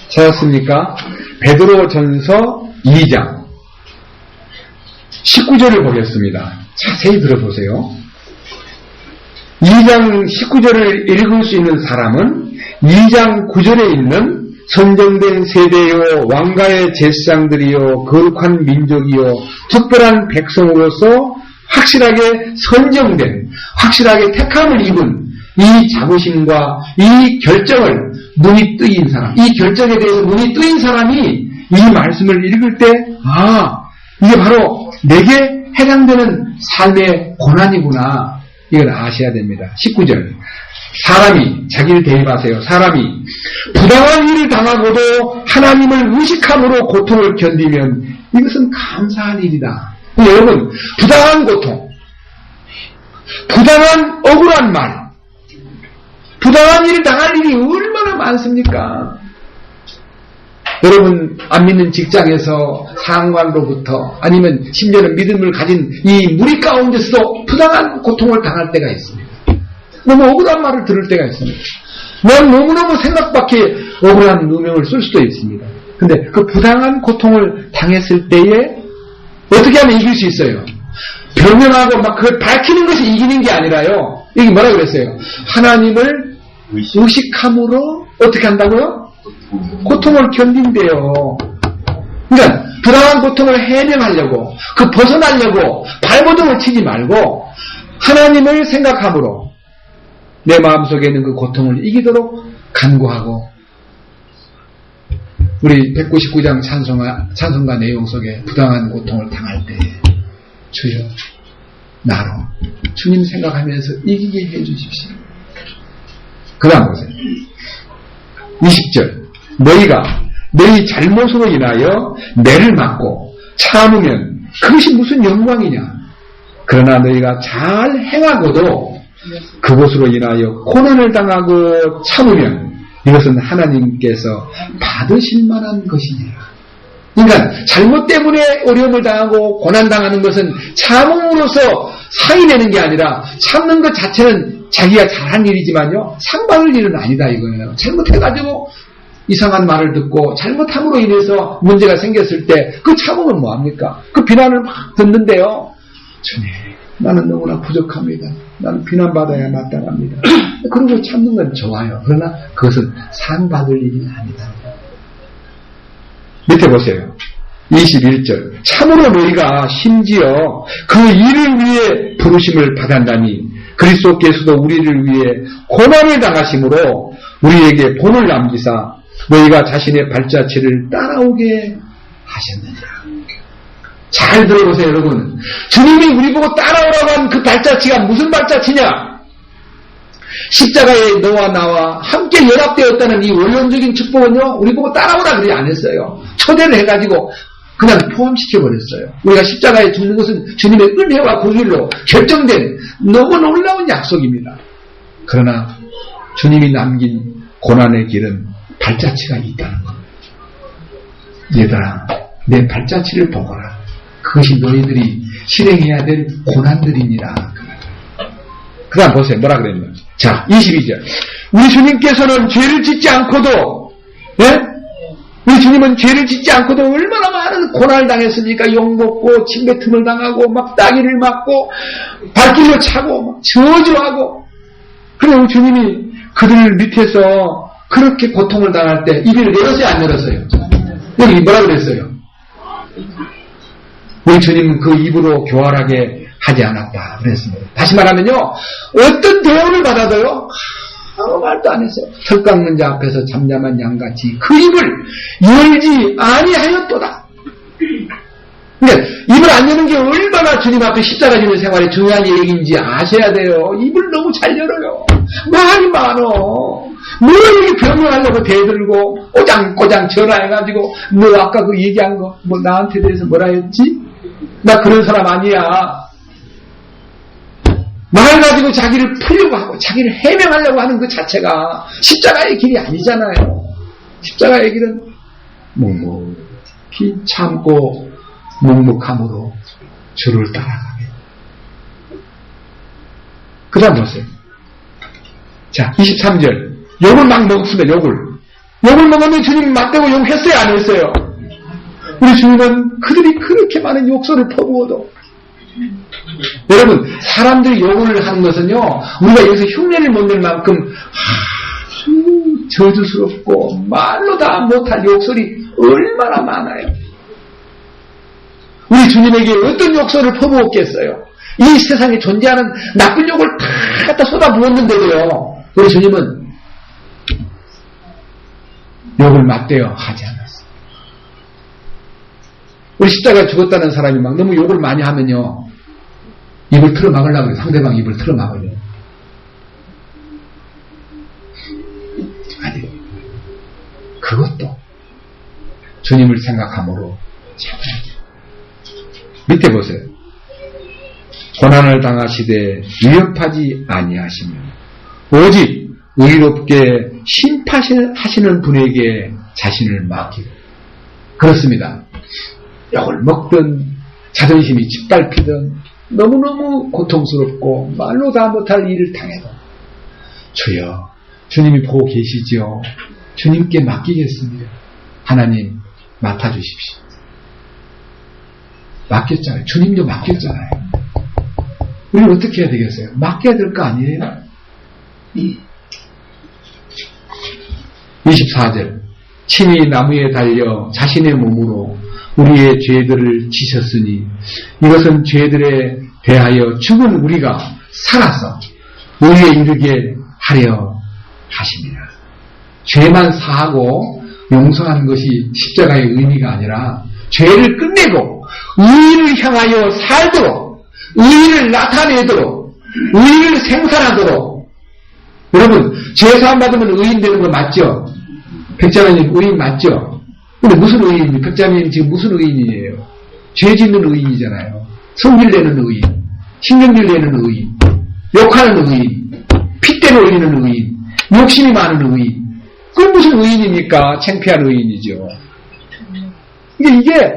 찾았습니까? 베드로 전서 2장 19절을 보겠습니다. 자세히 들어보세요. 2장 19절을 읽을 수 있는 사람은 2장 9절에 있는 선정된 세대요, 왕가의 제사장들이요, 거룩한 민족이요, 특별한 백성으로서 확실하게 선정된, 확실하게 택함을 입은 이 자부심과 이 결정을 눈이 뜨인 사람, 이 결정에 대해서 눈이 뜨인 사람이 이 말씀을 읽을 때, 이게 바로 내게 해당되는 삶의 고난이구나, 이걸 아셔야 됩니다. 19절. 사람이, 자기를 대입하세요. 사람이 부당한 일을 당하고도 하나님을 의식함으로 고통을 견디면 이것은 감사한 일이다. 여러분, 부당한 고통, 부당한 억울한 말, 부당한 일을 당할 일이 얼마나 많습니까? 여러분 안 믿는 직장에서 상관으로부터 아니면 심지어는 믿음을 가진 이 무리 가운데서도 부당한 고통을 당할 때가 있습니다. 너무 억울한 말을 들을 때가 있습니다. 난 너무너무 생각 밖에 억울한 누명을 쓸 수도 있습니다. 근데 그 부당한 고통을 당했을 때에 어떻게 하면 이길 수 있어요? 변명하고 막 그걸 밝히는 것이 이기는 게 아니라요. 이게 뭐라 그랬어요? 하나님을 의식함으로 어떻게 한다고요? 고통을 견딘대요. 그러니까 부당한 고통을 해명하려고 그 벗어나려고 발버둥을 치지 말고 하나님을 생각함으로 내 마음속에 있는 그 고통을 이기도록 간구하고 우리 199장 찬송가 내용 속에 부당한 고통을 당할 때 주여 나로 주님 생각하면서 이기게 해주십시오. 그 다음 보세요. 20절 너희가 너희 잘못으로 인하여 매를 맞고 참으면 그것이 무슨 영광이냐. 그러나 너희가 잘 행하고도 그것으로 인하여 고난을 당하고 참으면 이것은 하나님께서 받으실 만한 것이니라. 그러니까 잘못 때문에 어려움을 당하고 고난당하는 것은 참음으로써 상이 되는 게 아니라 참는 것 자체는 자기가 잘한 일이지만요 상 받을 일은 아니다 이거예요. 잘못해가지고 이상한 말을 듣고 잘못함으로 인해서 문제가 생겼을 때 그 참음은 뭐합니까? 그 비난을 막 듣는데요. 주님 나는 너무나 부족합니다. 나는 비난받아야 마땅합니다. 그러고 참는 건 좋아요. 그러나 그것은 상 받을 일이 아니다. 밑에 보세요. 21절 참으로 너희가 심지어 그 일을 위해 부르심을 받았나니 그리스도께서도 우리를 위해 고난을 당하심으로 우리에게 본을 남기사 너희가 자신의 발자취를 따라오게 하셨느니라. 잘 들어보세요 여러분. 주님이 우리 보고 따라오라고 한 그 발자취가 무슨 발자취냐. 십자가에 너와 나와 함께 연합되었다는 이 원론적인 축복은요 우리 보고 따라오라 그러지 않았어요. 초대를 해가지고 그냥 포함시켜버렸어요. 우리가 십자가에 죽는 것은 주님의 은혜와 긍휼로 결정된 너무 놀라운 약속입니다. 그러나 주님이 남긴 고난의 길은 발자취가 있다는 겁니다. 얘들아 내 발자취를 보거라. 그것이 너희들이 실행해야 될 고난들이니라. 그 다음 보세요. 뭐라 그랬냐. 자 22절 우리 주님께서는 죄를 짓지 않고도 우리 주님은 죄를 짓지 않고도 얼마나 많은 고난을 당했습니까? 욕먹고 침뱉음을 당하고 막 따귀를 맞고 발길로 차고 막 저주하고. 그래 우리 주님이 그들 밑에서 그렇게 고통을 당할 때 입을 열었어요 안 열었어요? 여기 뭐라 그랬어요? 우리 주님은 그 입으로 교활하게 하지 않았다 그랬습니다. 다시 말하면요 어떤 대우를 받아도요 아무 말도 안 했어요. 털 깎는 자 앞에서 잠잠한 양같이 그 입을 열지 아니하였도다. 그러니까 입을 안 여는 게 얼마나 주님 앞에 십자가 지는 생활이 중요한 얘기인지 아셔야 돼요. 입을 너무 잘 열어요. 말이 많어. 뭘 이렇게 변명하려고 대들고 꼬장꼬장 전화해가지고 너 아까 그 얘기한 거 뭐 나한테 대해서 뭐라 했지? 나 그런 사람 아니야. 말 가지고 자기를 풀려고 하고 자기를 해명하려고 하는 그 자체가 십자가의 길이 아니잖아요. 십자가의 길은 묵묵히 참고 묵묵함으로 주를 따라가게. 그 다음 보세요. 자 23절 욕을 막 먹습니다. 욕을 먹으면 주님 맞대고 욕했어요 안 했어요? 우리 주님은 그들이 그렇게 많은 욕설을 퍼부어도 여러분 사람들이 욕을 하는 것은요 우리가 여기서 흉내를 못 낼 만큼 아주 저주스럽고 말로 다 못할 욕설이 얼마나 많아요. 우리 주님에게 어떤 욕설을 퍼부었겠어요. 이 세상에 존재하는 나쁜 욕을 다 갖다 쏟아부었는데도요 우리 주님은 욕을 맞대어 하지 않았어요. 우리 십자가에 죽었다는 사람이 막 너무 욕을 많이 하면요 입을 틀어막으려고 해요. 상대방 입을 틀어막으려고. 아니 그것도 주님을 생각함으로 참아야죠. 밑에 보세요. 고난을 당하시되 위협하지 아니하시며 오직 의롭게 심판하시는 분에게 자신을 맡기고 그렇습니다. 욕을 먹든 자존심이 짓밟히든 너무너무 고통스럽고 말로 다 못할 일을 당해도 주여 주님이 보고 계시죠. 주님께 맡기겠습니다. 하나님 맡아주십시오. 맡겼잖아요. 주님도 맡겼잖아요. 우리는 어떻게 해야 되겠어요? 맡겨야 될 거 아니에요? 24절 친히 나무에 달려 자신의 몸으로 우리의 죄들을 지셨으니 이것은 죄들에 대하여 죽은 우리가 살아서 의에 이르게 하려 하십니다. 죄만 사하고 용서하는 것이 십자가의 의미가 아니라 죄를 끝내고 의를 향하여 살도록 의를 나타내도록 의를 생산하도록. 여러분 죄사함 받으면 의인 되는 거 맞죠? 백자매님 의인 맞죠? 근데 무슨 의인입니까? 백자매님 지금 무슨 의인이에요? 죄 짓는 의인이잖아요. 성질 내는 의인, 신경질 내는 의인, 욕하는 의인, 핏대로 올리는 의인, 욕심이 많은 의인. 그건 무슨 의인입니까? 창피한 의인이죠. 이게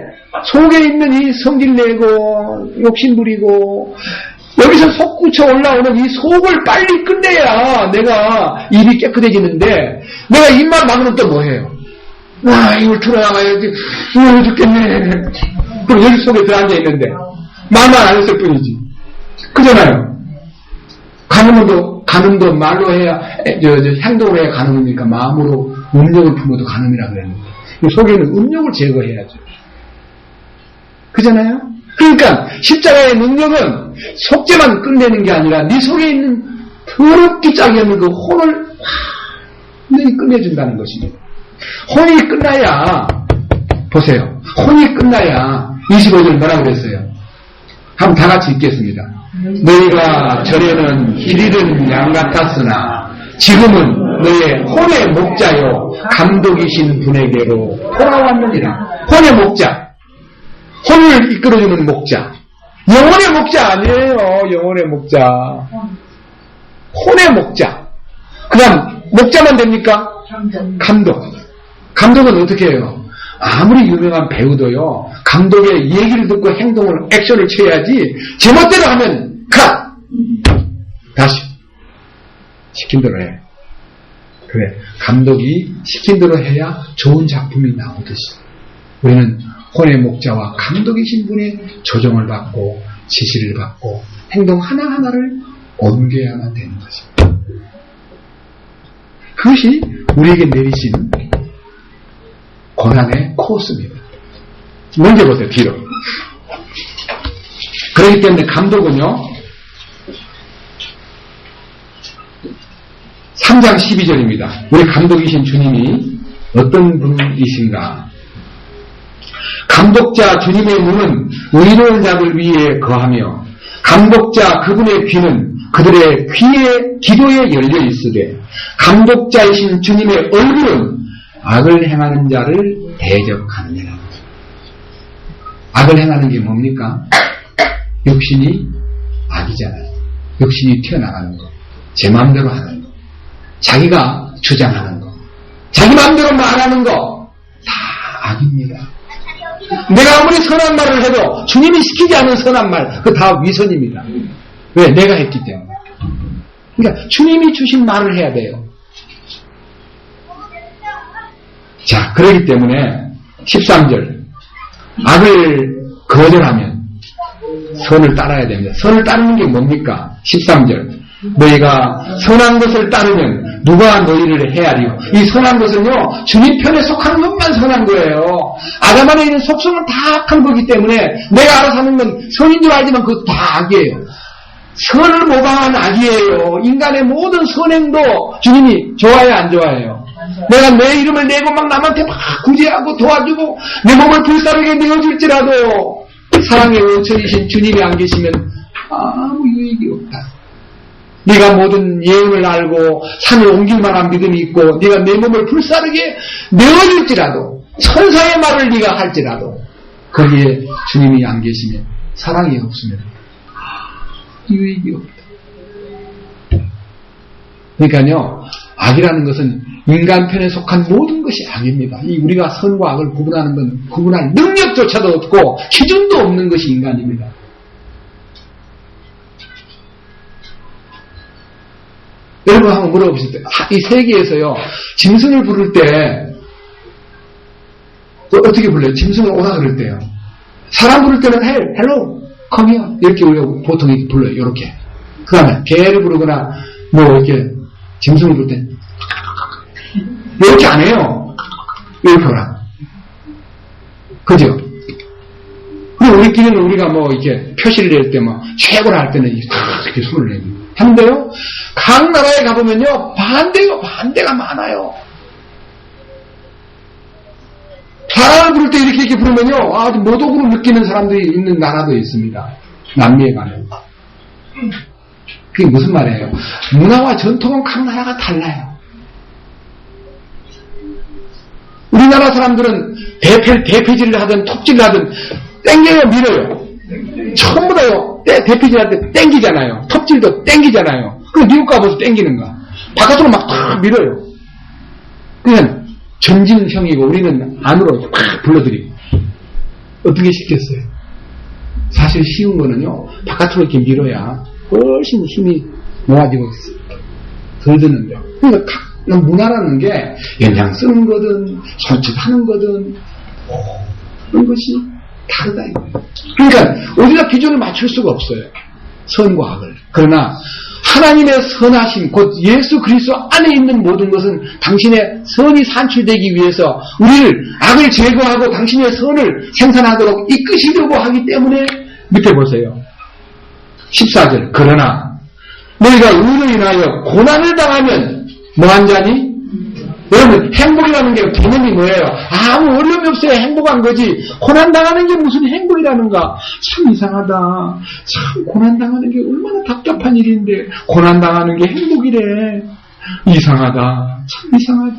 속에 있는 이 성질 내고 욕심 부리고 여기서 솟구쳐 올라오는 이 속을 빨리 끝내야 내가 입이 깨끗해지는데 내가 입만 막으면 또 뭐해요? 입을 틀어나가야지. 이거 죽겠네. 그럼 여기 속에 들어앉아 있는데 말만 안 했을 뿐이지. 그잖아요. 간음도 말로 해야 행동을 해야 간음입니까? 마음으로 음욕을 품어도 간음이라 그랬는데 속에는 음욕을 제거해야죠. 그잖아요. 그러니까 십자가의 능력은 속죄만 끝내는 게 아니라 네 속에 있는 더럽기 짝이 없는 그 혼을 완전히 끝내준다는 것입니다. 혼이 끝나야 보세요. 혼이 끝나야 25절 뭐라고 그랬어요? 한번 다 같이 읽겠습니다. 너희가 전에는 길 잃은 양 같았으나 지금은 너의 혼의 목자요 감독이신 분에게로 돌아왔느니라. 혼의 목자, 혼을 이끌어주는 목자, 영혼의 목자 아니에요. 영혼의 목자, 혼의 목자. 그 다음 목자만 됩니까? 감독은 어떻게 해요? 아무리 유명한 배우도요 감독의 얘기를 듣고 행동을 액션을 취해야지 제멋대로 하면 컷! 다시 시킨 대로 해. 그래, 감독이 시킨 대로 해야 좋은 작품이 나오듯이 우리는 혼의 목자와 감독이신 분의 조정을 받고 지시를 받고 행동 하나하나를 옮겨야만 되는 것입니다. 그것이 우리에게 내리신 고난의 코스입니다. 먼저 보세요. 뒤로. 그렇기 때문에 감독은요 3장 12절입니다. 우리 감독이신 주님이 어떤 분이신가? 감독자 주님의 눈은 의로운 자들 위에 거하며 감독자 그분의 귀는 그들의 기도에 열려 있으되 감독자이신 주님의 얼굴은 악을 행하는 자를 대적하느니라. 악을 행하는 게 뭡니까? 욕심이 악이잖아요. 욕심이 튀어나가는 거, 제 마음대로 하는 거, 자기가 주장하는 거, 자기 마음대로 말하는 거 다 악입니다. 내가 아무리 선한 말을 해도 주님이 시키지 않은 선한 말, 그거 다 위선입니다. 왜? 내가 했기 때문에. 그러니까 주님이 주신 말을 해야 돼요. 자, 그렇기 때문에 13절 악을 거절하면 선을 따라야 됩니다. 선을 따르는 게 뭡니까? 13절 너희가 선한 것을 따르면 누가 너희를 헤아리요? 이 선한 것은요 주님 편에 속하는 것만 선한 거예요. 아담 안에 있는 속성은 다 악한 거기 때문에 내가 알아서 하는 건 선인 줄 알지만 그거 다 악이에요. 선을 모방한 악이에요. 인간의 모든 선행도 주님이 좋아해요, 안 좋아해요? 내가 내 이름을 내고 막 남한테 막 구제하고 도와주고 내 몸을 불사르게 내어줄지라도 사랑의 원천이신 주님이 안 계시면 아무 유익이 없다. 네가 모든 예언을 알고 산을 옮길 만한 믿음이 있고 네가 내 몸을 불사르게 내어줄지라도 천사의 말을 네가 할지라도 거기에 주님이 안 계시면 사랑이 없으면 유익이 없다. 그러니까요 악이라는 것은 인간 편에 속한 모든 것이 악입니다. 이 우리가 선과 악을 구분하는 건 구분할 능력조차도 없고 기준도 없는 것이 인간입니다. 여러분 한번 물어보실 때, 이 세계에서요, 짐승을 부를 때 어떻게 불러요? 짐승을 오라 그럴 때요. 사람 부를 때는 hello, come here 이렇게 우리가 보통 이렇게 불러요. 이렇게. 그 다음에 개를 부르거나 뭐 이렇게 짐승을 부를 때 이렇게 안 해요. 이렇게 오라. 그죠? 그리고 우리끼리는 우리가 뭐 이렇게 표시를 낼 때 뭐 최고라 할 때는 이렇게 손을 내고 한데요. 각 나라에 가보면요 반대가 많아요. 사람을 부를 때 이렇게 부르면요 아주 모독으로 느끼는 사람들이 있는 나라도 있습니다. 남미에 가면. 그게 무슨 말이에요? 문화와 전통은 각 나라가 달라요. 우리나라 사람들은 대패질을 하든 톱질을 하든 땡겨요, 밀어요. 전부 다요. 대패질 할 때 땡기잖아요. 톱질도 땡기잖아요. 그럼 미국 가봐서 땡기는가? 바깥으로 막 탁 밀어요. 그냥 전진형이고 우리는 안으로 팍 불러들이고. 어떻게 시켰어요? 사실 쉬운 거는요. 바깥으로 이렇게 밀어야 훨씬 힘이 모아지고 덜 드는데요. 그러니까 문화라는 게 연장 쓰는 거든 손짓하는 거든 그런 것이 다르다 이거예요. 그러니까 우리가 기준을 맞출 수가 없어요. 선과 악을. 그러나 하나님의 선하심 곧 예수 그리스도 안에 있는 모든 것은 당신의 선이 산출되기 위해서 우리를 악을 제거하고 당신의 선을 생산하도록 이끄시려고 하기 때문에 밑에 보세요. 14절 그러나 너희가 의로 인하여 고난을 당하면 뭐한 자니? 여러분 행복이라는 게 개념이 뭐예요? 아무 어려움이 없어야 행복한 거지 고난당하는 게 무슨 행복이라는가? 참 이상하다. 참 고난당하는 게 얼마나 답답한 일인데 고난당하는 게 행복이래. 이상하다. 참 이상하다.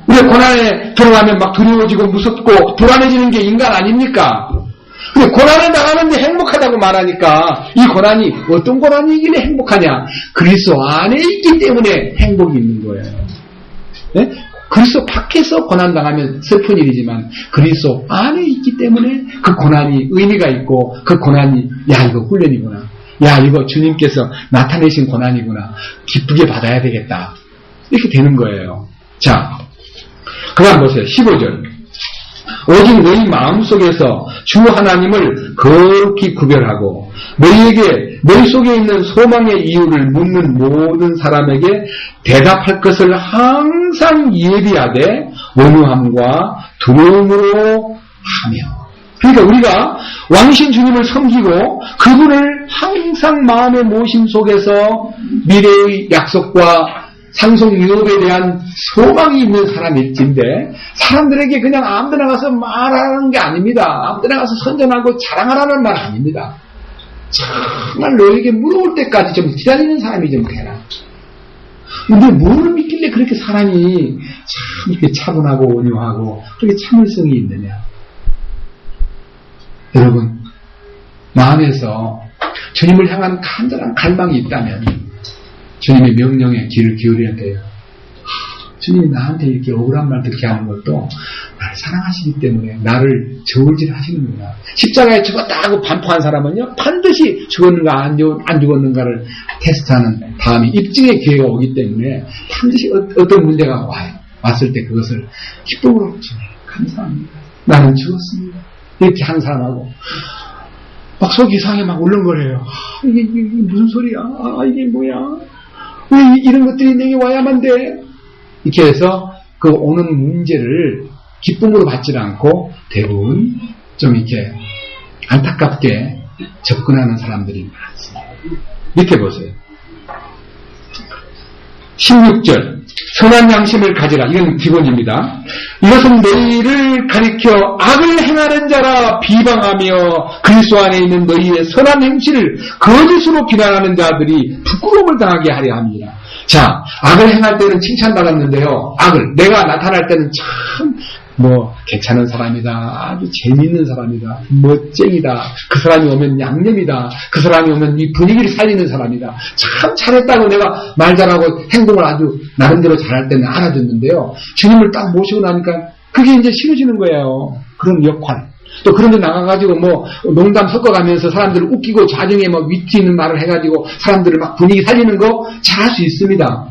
우리 고난에 들어가면 막 두려워지고 무섭고 불안해지는 게 인간 아닙니까? 근데 고난을 당하는데 행복하다고 말하니까 이 고난이 어떤 고난이길래 행복하냐? 그리스도 안에 있기 때문에 행복이 있는 거예요. 네? 그리스도 밖에서 고난당하면 슬픈 일이지만 그리스도 안에 있기 때문에 그 고난이 의미가 있고 그 고난이 야 이거 훈련이구나. 야 이거 주님께서 나타내신 고난이구나. 기쁘게 받아야 되겠다. 이렇게 되는 거예요. 자, 그만 보세요. 15절. 오직 너희 마음속에서 주 하나님을 거룩히 구별하고 너희 속에 있는 소망의 이유를 묻는 모든 사람에게 대답할 것을 항상 예비하되 온유함과 두려움으로 하며. 그러니까 우리가 왕이신 주님을 섬기고 그분을 항상 마음의 모심 속에서 미래의 약속과 상속 유업에 대한 소망이 있는 사람일진데 사람들에게 그냥 아무데나 가서 말하는 게 아닙니다. 아무데나 가서 선전하고 자랑하라는 말 아닙니다. 정말 너에게 물어올 때까지 좀 기다리는 사람이 좀 되라. 근데 뭘 믿길래 그렇게 사람이 참 이렇게 차분하고 온유하고 그렇게 참을성이 있느냐. 여러분 마음에서 주님을 향한 간절한 갈망이 있다면 주님의 명령에 귀를 기울여야 돼요. 주님이 나한테 이렇게 억울한 말 듣게 하는 것도 나를 사랑하시기 때문에 나를 저울질 하시는구나. 십자가에 죽었다 하고 반포한 사람은요 반드시 죽었는가 안 죽었는가를 테스트하는 다음에 입증의 기회가 오기 때문에 반드시 어떤 문제가 왔을 때 그것을 기쁨으로 감사합니다. 나는 죽었습니다. 이렇게 하는 사람하고 막 속이 이상하게 막 울렁거려요. 이게 무슨 소리야? 이게 뭐야? 왜 이런 것들이 내게 와야만 돼? 이렇게 해서 그 오는 문제를 기쁨으로 받지 않고 대부분 좀 이렇게 안타깝게 접근하는 사람들이 많습니다. 밑에 보세요. 16절 선한 양심을 가지라. 이건 기본입니다. 이것은 너희를 가리켜 악을 행하는 자라 비방하며 그리스도 안에 있는 너희의 선한 행실을 거짓으로 비난하는 자들이 부끄러움을 당하게 하려 합니다. 자, 악을 행할 때는 칭찬받았는데요. 악을 내가 나타날 때는 참 괜찮은 사람이다. 아주 재미있는 사람이다. 멋쟁이다. 그 사람이 오면 양념이다. 그 사람이 오면 이 분위기를 살리는 사람이다. 참 잘했다고 내가 말 잘하고 행동을 아주 나름대로 잘할 때는 알아듣는데요. 주님을 딱 모시고 나니까 그게 이제 싫어지는 거예요. 그런 역할. 또 그런 데 나가가지고 농담 섞어가면서 사람들을 웃기고 자중에 위트 있는 말을 해가지고 사람들을 막 분위기 살리는 거 잘할 수 있습니다.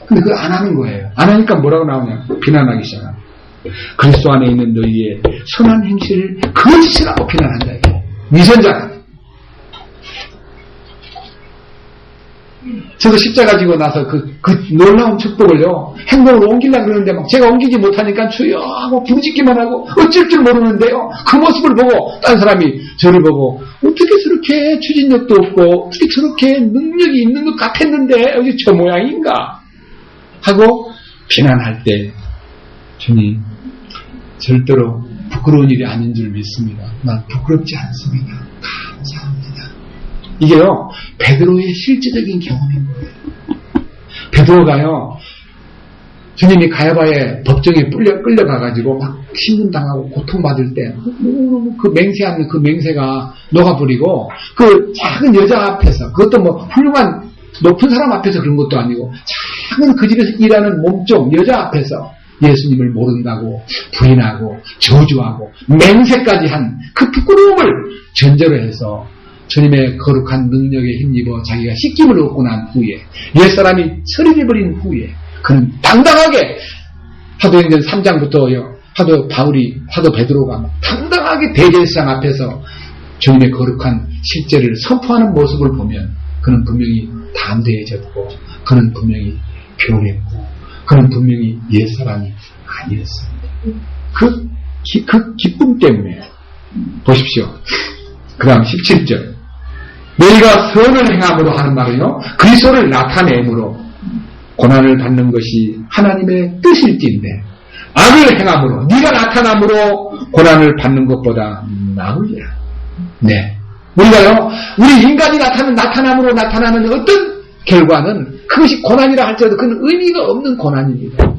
근데 그걸 안 하는 거예요. 안 하니까 뭐라고 나오냐? 비난하기 시작합니다. 그리스도 안에 있는 너희의 선한 행실을 거짓이라고 비난한다. 위선자다. 저도 십자가 지고 나서 그 놀라운 축복을요, 행동으로 옮기려고 그러는데 제가 옮기지 못하니까 주여 하고 부르짖기만 하고 어쩔 줄 모르는데요. 그 모습을 보고 딴 사람이 저를 보고 어떻게 저렇게 추진력도 없고 어떻게 저렇게 능력이 있는 것 같았는데 어디 저 모양인가 하고 비난할 때 주님 절대로 부끄러운 일이 아닌 줄 믿습니다. 난 부끄럽지 않습니다. 감사합니다. 이게요, 베드로의 실제적인 경험인 거예요. 베드로가요, 주님이 가야바의 법정에 끌려가가지고 막 신문당하고 고통받을 때, 그 맹세하는 그 맹세가 녹아버리고, 그 작은 여자 앞에서, 그것도 훌륭한, 높은 사람 앞에서 그런 것도 아니고, 작은 그 집에서 일하는 몸종 여자 앞에서 예수님을 모른다고, 부인하고, 저주하고, 맹세까지 한 그 부끄러움을 전제로 해서, 주님의 거룩한 능력에 힘입어 자기가 씻김을 얻고 난 후에 옛사람이 처리해 버린 후에 그는 당당하게 사도행전 3장부터요 사도 베드로가 당당하게 대제사장 앞에서 주님의 거룩한 실제를 선포하는 모습을 보면 그는 분명히 담대해졌고 그는 분명히 변했고 그는 분명히 옛사람이 아니었습니다. 그 기쁨 때문에 보십시오. 그 다음 17절 너희가 선을 행함으로 하는 말은요 그리스도를 나타내므로 고난을 받는 것이 하나님의 뜻일진데 악을 행함으로 네가 나타남으로 고난을 받는 것보다 나으리라. 네, 우리가요 우리 인간이 나타남으로 나타나는 어떤 결과는 그것이 고난이라 할지라도 그건 의미가 없는 고난입니다.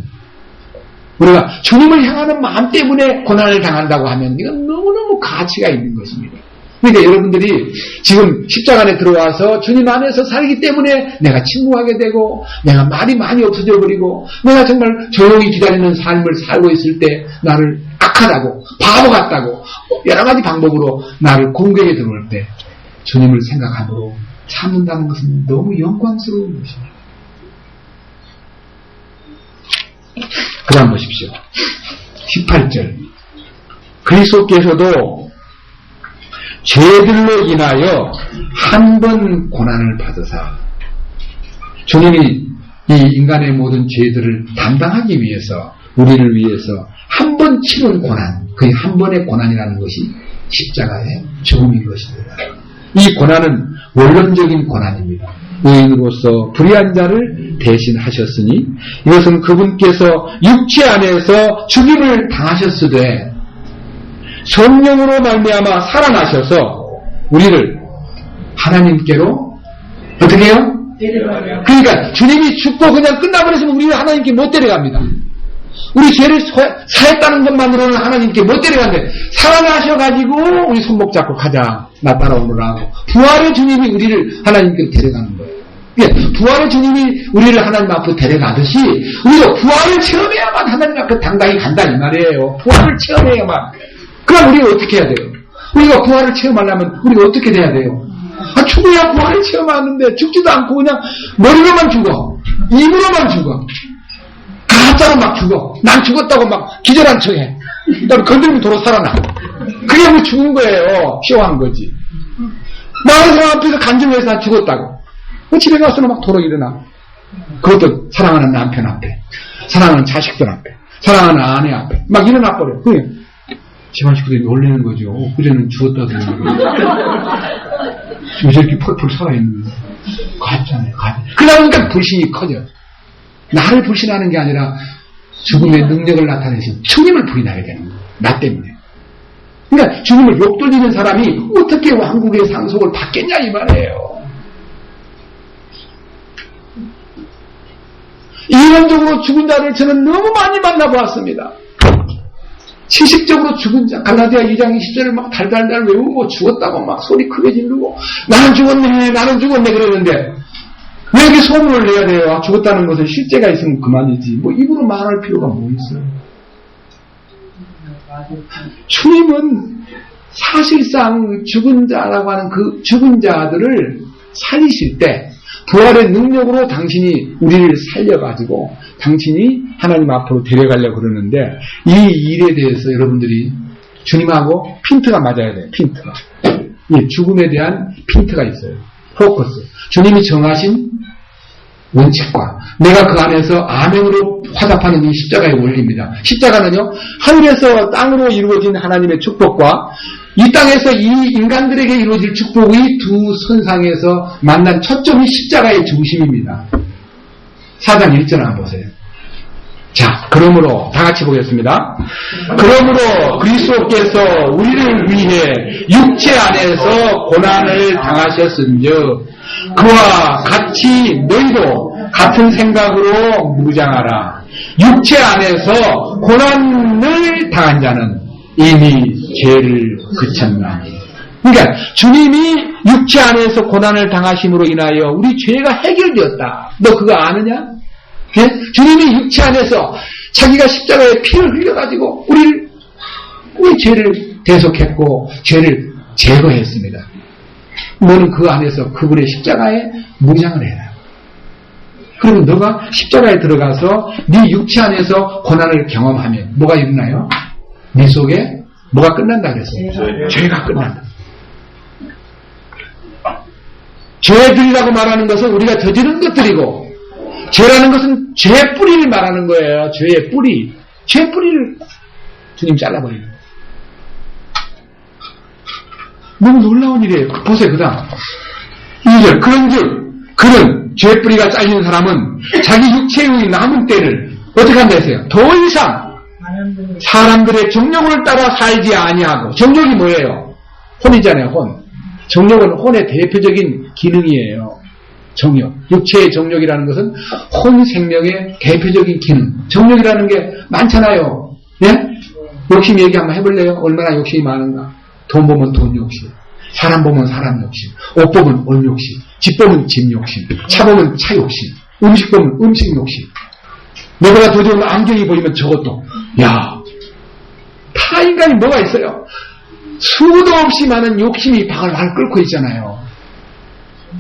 우리가 주님을 향하는 마음 때문에 고난을 당한다고 하면 이건 너무너무 가치가 있는 것입니다. 그러니까 여러분들이 지금 십자가 안에 들어와서 주님 안에서 살기 때문에 내가 침묵하게 되고 내가 말이 많이 없어져 버리고 내가 정말 조용히 기다리는 삶을 살고 있을 때 나를 악하다고 바보 같다고 여러 가지 방법으로 나를 공격에 들어올 때 주님을 생각함으로 참는다는 것은 너무 영광스러운 것입니다. 그 다음 보십시오. 18절 그리스도께서도 죄들로 인하여 한 번 고난을 받으사 주님이 이 인간의 모든 죄들을 담당하기 위해서 우리를 위해서 한 번 치른 고난 그 한 번의 고난이라는 것이 십자가의 죽음인 것입니다. 이 고난은 원론적인 고난입니다. 의인으로서 불의한 자를 대신하셨으니 이것은 그분께서 육체 안에서 죽임을 당하셨으되 성령으로 말미암아 살아나셔서 우리를 하나님께로 어떻게 해요? 그러니까 주님이 죽고 그냥 끝나버렸으면 우리를 하나님께 못 데려갑니다. 우리 죄를 사했다는 것만으로는 하나님께 못 데려간대. 살아나셔가지고 우리 손목 잡고 가자 나 따라오느라 하고 부활의 주님이 우리를 하나님께 데려가는 거예요. 그러니까 부활의 주님이 우리를 하나님 앞으로 데려가듯이 우리도 부활을 체험해야만 하나님 앞에 당당히 간다 이 말이에요. 부활을 체험해야만. 그럼 우리가 어떻게 해야 돼요? 우리가 부활을 체험하려면 우리가 어떻게 돼야 돼요? 죽어야 부활을 체험하는데 죽지도 않고 그냥 머리로만 죽어. 입으로만 죽어. 가짜로 막 죽어. 난 죽었다고 막 기절한 척해. 그다음에 건드리면 도로 살아나. 그게 뭐 죽은 거예요. 쇼한 거지. 많은 사람 앞에서 간증해서 난 죽었다고. 집에 가서는 막 도로 일어나. 그것도 사랑하는 남편 앞에, 사랑하는 자식들 앞에, 사랑하는 아내 앞에 막 일어나 버려. 그게 집안 식구들이 놀리는 거죠. 그전에는 죽었다 그러는 왜 저렇게 펄펄 살아있는 거야. 가짜네, 가짜. 그러니까 불신이 커져. 나를 불신하는 게 아니라 죽음의 능력을 나타내신 주님을 부인하게 되는 거야. 나 때문에. 그러니까 주님을 욕돌리는 사람이 어떻게 왕국의 상속을 받겠냐 이 말이에요. 이론적으로 죽은 자를 저는 너무 많이 만나보았습니다. 지식적으로 죽은 자, 갈라디아 2장 20절을 막 달달달 외우고 죽었다고 막 소리 크게 지르고 나는 죽었네 그러는데 왜 이렇게 소문을 내야 돼요? 죽었다는 것은 실제가 있으면 그만이지. 뭐 입으로 말할 필요가 뭐 있어요? 주님은 사실상 죽은 자라고 하는 그 죽은 자들을 살리실 때 부활의 능력으로 당신이 우리를 살려가지고 당신이 하나님 앞으로 데려가려고 그러는데 이 일에 대해서 여러분들이 주님하고 핀트가 맞아야 돼요. 핀트가. 예, 죽음에 대한 핀트가 있어요. 포커스. 주님이 정하신 원칙과 내가 그 안에서 아멘으로 화답하는 이 십자가의 원리입니다. 십자가는요, 하늘에서 땅으로 이루어진 하나님의 축복과 이 땅에서 이 인간들에게 이루어질 축복의 두 선상에서 만난 초점이 십자가의 중심입니다. 4장 1절 한번 보세요. 자, 그러므로 다 같이 보겠습니다. 그러므로 그리스도께서 우리를 위해 육체 안에서 고난을 당하셨은즉 그와 같이 너희도 같은 생각으로 무장하라. 육체 안에서 고난을 당한 자는 이미 죄를 그쳤나니. 그러니까 주님이 육체 안에서 고난을 당하심으로 인하여 우리 죄가 해결되었다. 너 그거 아느냐? 예? 주님이 육체 안에서 자기가 십자가에 피를 흘려가지고 우리 죄를 대속했고 죄를 제거했습니다. 너는 그 안에서 그분의 십자가에 무장을 해라. 그러면 너가 십자가에 들어가서 네 육체 안에서 고난을 경험하면 뭐가 일어나요? 네 속에 뭐가 끝난다 그랬어요? 죄가 끝난다. 죄들이라고 말하는 것은 우리가 저지른 것들이고 죄라는 것은 죄의 뿌리를 말하는 거예요. 죄의 뿌리. 죄의 뿌리를 주님 잘라버려요. 너무 놀라운 일이에요. 보세요. 그 다음 2절 그런즉 그는 죄의 뿌리가 잘린 사람은 자기 육체의 남은 때를 어떻게 한다 했어요? 더 이상 사람들의 정욕을 따라 살지 아니하고. 정욕이 뭐예요? 혼이잖아요. 혼. 정욕은 혼의 대표적인 기능이에요. 정욕. 육체의 정욕이라는 것은 혼 생명의 대표적인 기능. 정욕이라는 게 많잖아요. 예? 욕심 얘기 한번 해볼래요? 얼마나 욕심이 많은가? 돈 보면 돈 욕심, 사람 보면 사람 욕심, 옷 보면 옷 욕심, 집 보면 집 욕심, 차 보면 차 욕심, 음식 보면 음식 욕심. 내가 더 좋은 안경이 보이면 저것도. 야, 타 인간이 뭐가 있어요? 수도 없이 많은 욕심이 방을 끓고 있잖아요.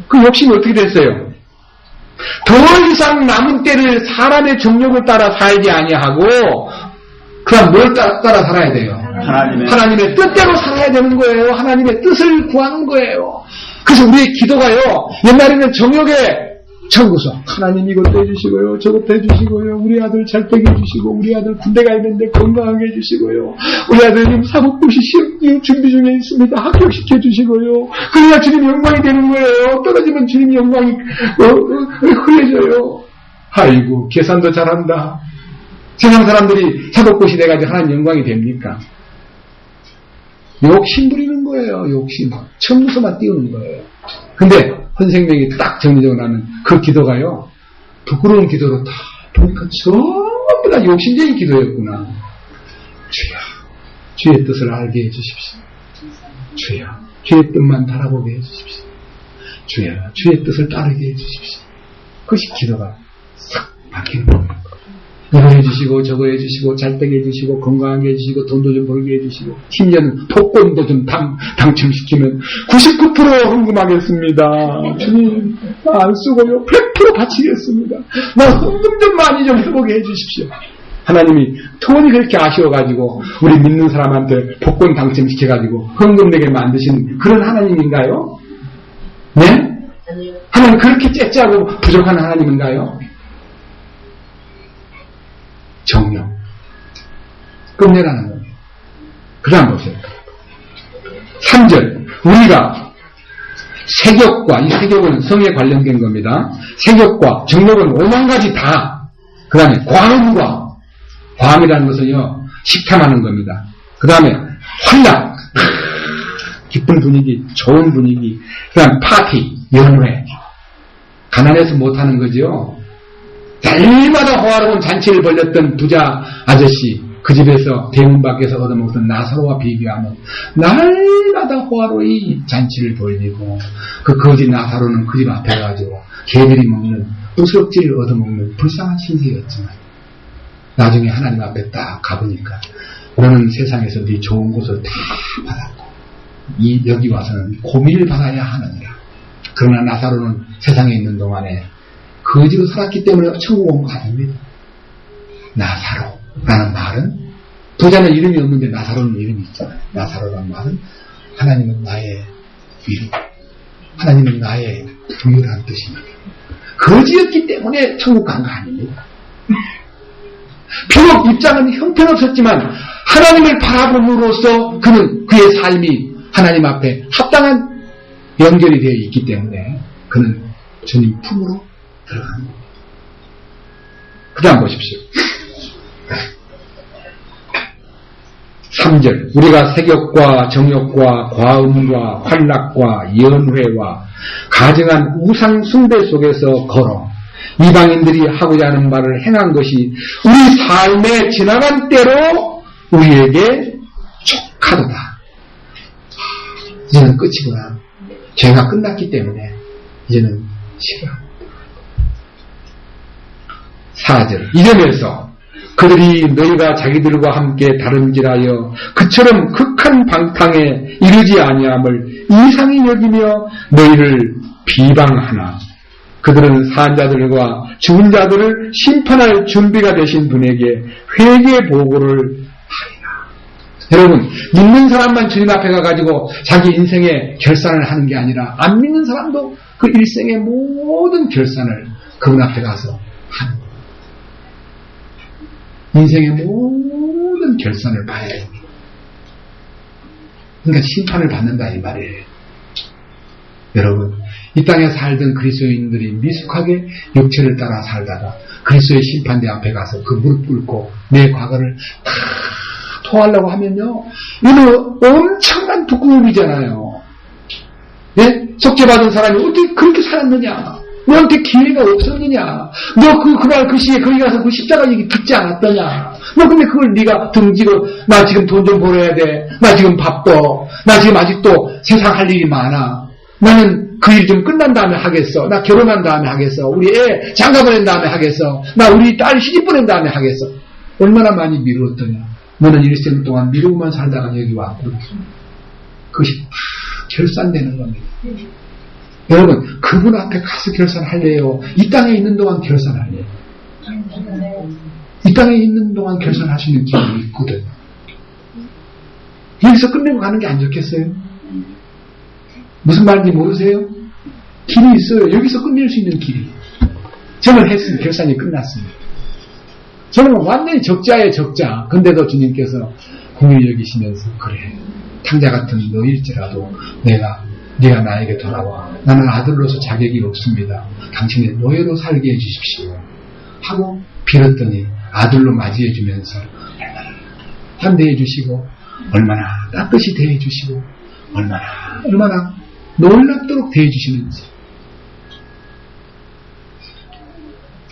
그 욕심이 어떻게 됐어요? 더 이상 남은 때를 사람의 정욕을 따라 살지 아니하고 그럼 뭘 따라 살아야 돼요? 하나님의 뜻대로 살아야 되는 거예요. 하나님의 뜻을 구하는 거예요. 그래서 우리의 기도가요, 옛날에는 정욕의 청구서. 하나님 이것도 해주시고요, 저것도 해주시고요, 우리 아들 잘 되게 해주시고, 우리 아들 군대 가 있는데 건강하게 해주시고요, 우리 아들님 사법고시 시험 준비 중에 있습니다, 합격시켜 주시고요. 그래야 주님 영광이 되는 거예요. 떨어지면 주님 영광이 흐려져요. 아이고, 계산도 잘한다. 세상 사람들이 사법고시 돼가지고 하나님 영광이 됩니까? 욕심 부리는 거예요. 욕심. 청구서만 띄우는 거예요. 근데 헌생명이 딱 정리되고 나면 그 기도가요, 부끄러운 기도로 다 보니까 전부 다 욕심쟁이 기도였구나. 주여, 주의 뜻을 알게 해주십시오. 주여, 주의 뜻만 바라보게 해주십시오. 주여, 주의 뜻을 따르게 해주십시오. 그것이 기도가 싹 바뀌는 거예요. 이거 해주시고 저거 해주시고 잘되게 해주시고 건강하게 해주시고 돈도 좀 벌게 해주시고 심지어는 복권도 좀 당첨시키면 99% 헌금하겠습니다. 주님 나 안 쓰고요 100% 바치겠습니다. 나 헌금 좀 많이 좀 해보게 해주십시오. 하나님이 돈이 그렇게 아쉬워가지고 우리 믿는 사람한테 복권 당첨시켜가지고 헌금 내게 만드신 그런 하나님인가요? 네? 하나님 그렇게 째짜고 부족한 하나님인가요? 정욕. 끝내라는 거예요. 그 다음 보세요. 3절. 우리가 세욕과, 이 세욕은 성에 관련된 겁니다. 세욕과 정욕은 5만 가지 다. 그 다음에 광이라는 것은요, 식탐하는 겁니다. 그 다음에 환락. 기쁜 분위기, 좋은 분위기. 그 다음 파티, 연회. 가난해서 못하는 거죠. 날마다 호화로운 잔치를 벌였던 부자 아저씨, 그 집에서 대문 밖에서 얻어먹던 나사로와 비교하면 날마다 호화로이 잔치를 벌이고 그 거지 나사로는 그 집 앞에 가지고 개들이 먹는 부스럭지를 얻어먹는 불쌍한 신세였지만 나중에 하나님 앞에 딱 가보니까 너는 세상에서 네 좋은 것을 다 받았고 여기 와서는 고민을 받아야 하느니라. 그러나 나사로는 세상에 있는 동안에 거지로 살았기 때문에 천국 온 거 아닙니다. 나사로라는 말은 부자는 이름이 없는데 나사로는 이름이 있잖아요. 나사로라는 말은 하나님은 나의 위로, 하나님은 나의 부유라는 뜻입니다. 거지였기 때문에 천국 간 거 아닙니다. 비록 입장은 형편없었지만 하나님을 바라봄으로써 그는 그의 삶이 하나님 앞에 합당한 연결이 되어 있기 때문에 그는 주님 품으로 들어간 겁니다. 그 다음 보십시오. 3절 우리가 색욕과 정욕과 과음과 활락과 연회와 가증한 우상 숭배 속에서 걸어 이방인들이 하고자 하는 말을 행한 것이 우리 삶의 지나간 때로 우리에게 족하도다. 이제는 끝이구나. 죄가 끝났기 때문에 이제는 싫어합니다. 4절 이 점에서 그들이 너희가 자기들과 함께 다름질하여 그처럼 극한 방탕에 이르지 아니함을 이상히 여기며 너희를 비방하나 그들은 산 자들과 죽은 자들을 심판할 준비가 되신 분에게 회개 보고를 하리라. 여러분 믿는 사람만 주님 앞에 가가지고 자기 인생의 결산을 하는 게 아니라 안 믿는 사람도 그 일생의 모든 결산을 그분 앞에 가서 하는 거예요. 인생의 모든 결산을 봐야 됩니다. 그러니까 심판을 받는다 이 말이에요. 여러분 이 땅에 살던 그리스도인들이 미숙하게 육체를 따라 살다가 그리스도의 심판대 앞에 가서 그 무릎 꿇고 내 과거를 다 토하려고 하면요 이거 엄청난 부끄러움이잖아요. 예? 속죄받은 사람이 어떻게 그렇게 살았느냐, 너한테 기회가 없었느냐, 너 그 시에 거기 가서 그 십자가 얘기 듣지 않았더냐, 너 근데 그걸 네가 등지고 나 지금 돈 좀 벌어야 돼, 나 지금 바빠, 나 지금 아직도 세상 할 일이 많아, 나는 그 일 좀 끝난 다음에 하겠어, 나 결혼한 다음에 하겠어, 우리 애 장가 보낸 다음에 하겠어, 나 우리 딸 시집 보낸 다음에 하겠어. 얼마나 많이 미루었더냐. 너는 일생 동안 미루고만 살다가 여기 왔고 그것이 다 결산되는 겁니다. 여러분 그분 앞에 가서 결산할래요? 이 땅에 있는 동안 결산할래요? 이 땅에 있는 동안 결산할 수 있는 길이 있거든. 여기서 끝내고 가는 게 안 좋겠어요? 무슨 말인지 모르세요? 길이 있어요. 여기서 끝낼 수 있는 길이. 저는 했습니다. 결산이 끝났습니다. 저는 완전히 적자의 적자. 근데도 주님께서 공의를 여기시면서 그래, 탕자 같은 너일지라도 네가 나에게 돌아와. 나는 아들로서 자격이 없습니다. 당신의 노예로 살게 해주십시오. 하고 빌었더니 아들로 맞이해주면서 얼마나 환대해주시고 얼마나 따뜻이 대해주시고 얼마나 놀랍도록 대해주시는지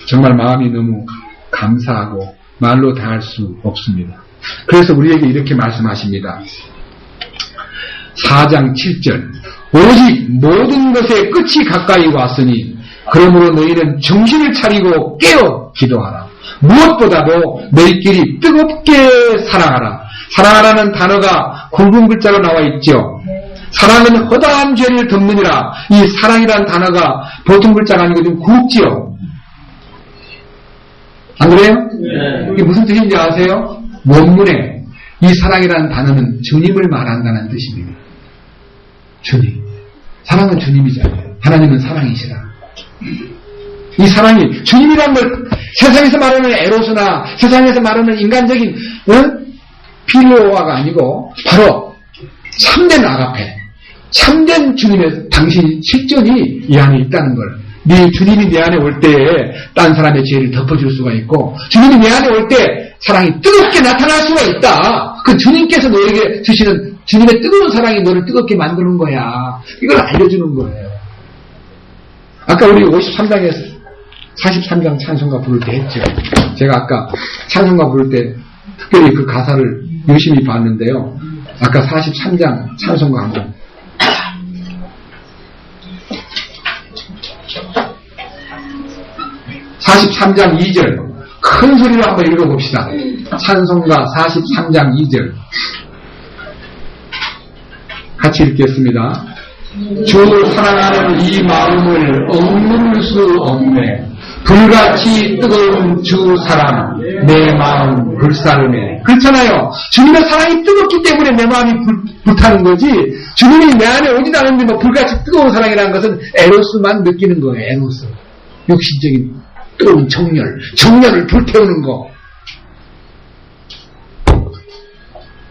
정말 마음이 너무 감사하고 말로 다 할 수 없습니다. 그래서 우리에게 이렇게 말씀하십니다. 4장 7절 오직 모든 것의 끝이 가까이 왔으니 그러므로 너희는 정신을 차리고 깨어 기도하라. 무엇보다도 너희끼리 뜨겁게 사랑하라. 사랑하라는 단어가 굵은 글자로 나와 있죠. 사랑은 허다한 죄를 덮느니라. 이 사랑이라는 단어가 보통 글자가 아니고 좀 굵지요. 안 그래요? 네. 이게 무슨 뜻인지 아세요? 원문에 이 사랑이라는 단어는 주님을 말한다는 뜻입니다. 주님. 사랑은 주님이잖아요. 하나님은 사랑이시라. 이 사랑이 주님이란 걸 세상에서 말하는 에로스나 세상에서 말하는 인간적인 필요화가 아니고 바로 참된 아가페, 참된 주님의 당신 실존이 이 안에 있다는 걸. 네 주님이 내 안에 올 때에 딴 사람의 죄를 덮어줄 수가 있고 주님이 내 안에 올 때 사랑이 뜨겁게 나타날 수가 있다. 그 주님께서 너에게 주시는 주님의 뜨거운 사랑이 너를 뜨겁게 만드는 거야. 이걸 알려주는 거예요. 아까 우리 53장에서 43장 찬송가 부를 때 했죠. 제가 아까 찬송가 부를 때 특별히 그 가사를 유심히 봤는데요. 아까 43장 찬송가 한번 43장 2절 큰 소리로 한번 읽어봅시다. 찬송가 43장 2절 같이 읽겠습니다. 주 사랑하는 이 마음을 억누를 수 없네. 불같이 뜨거운 주 사랑 내 마음 불사르네. 그렇잖아요. 주님의 사랑이 뜨겁기 때문에 내 마음이 불타는 거지, 주님이 내 안에 오지 않는데 뭐 불같이 뜨거운 사랑이라는 것은 에로스만 느끼는 거예요. 에로스, 육신적인 뜨거운 정열을 불태우는 거.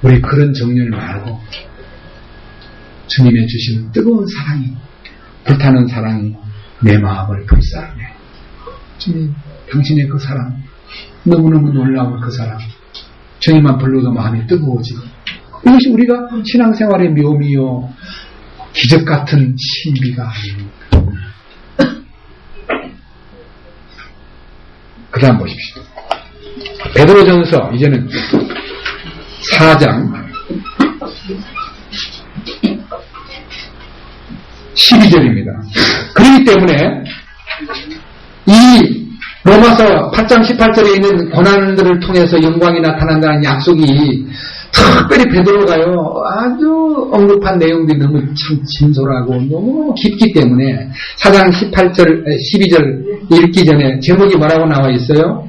우리 그런 정열 말고 주님의 주신 뜨거운 사랑이, 불타는 사랑이 내 마음을 불사르네. 주님, 당신의 그 사랑, 너무너무 놀라운 그 사랑, 주님만 불러도 마음이 뜨거워지고, 이것이 우리가 신앙생활의 묘미요 기적 같은 신비가 아닙니까? 그 다음 보십시오. 베드로전서 이제는 4장 12절입니다. 그렇기 때문에 이 로마서 8장 18절에 있는 고난들을 통해서 영광이 나타난다는 약속이 특별히 베드로가요 아주 언급한 내용들이 너무 참 진솔하고 너무 깊기 때문에 4장 18절 12절 읽기 전에 제목이 뭐라고 나와 있어요?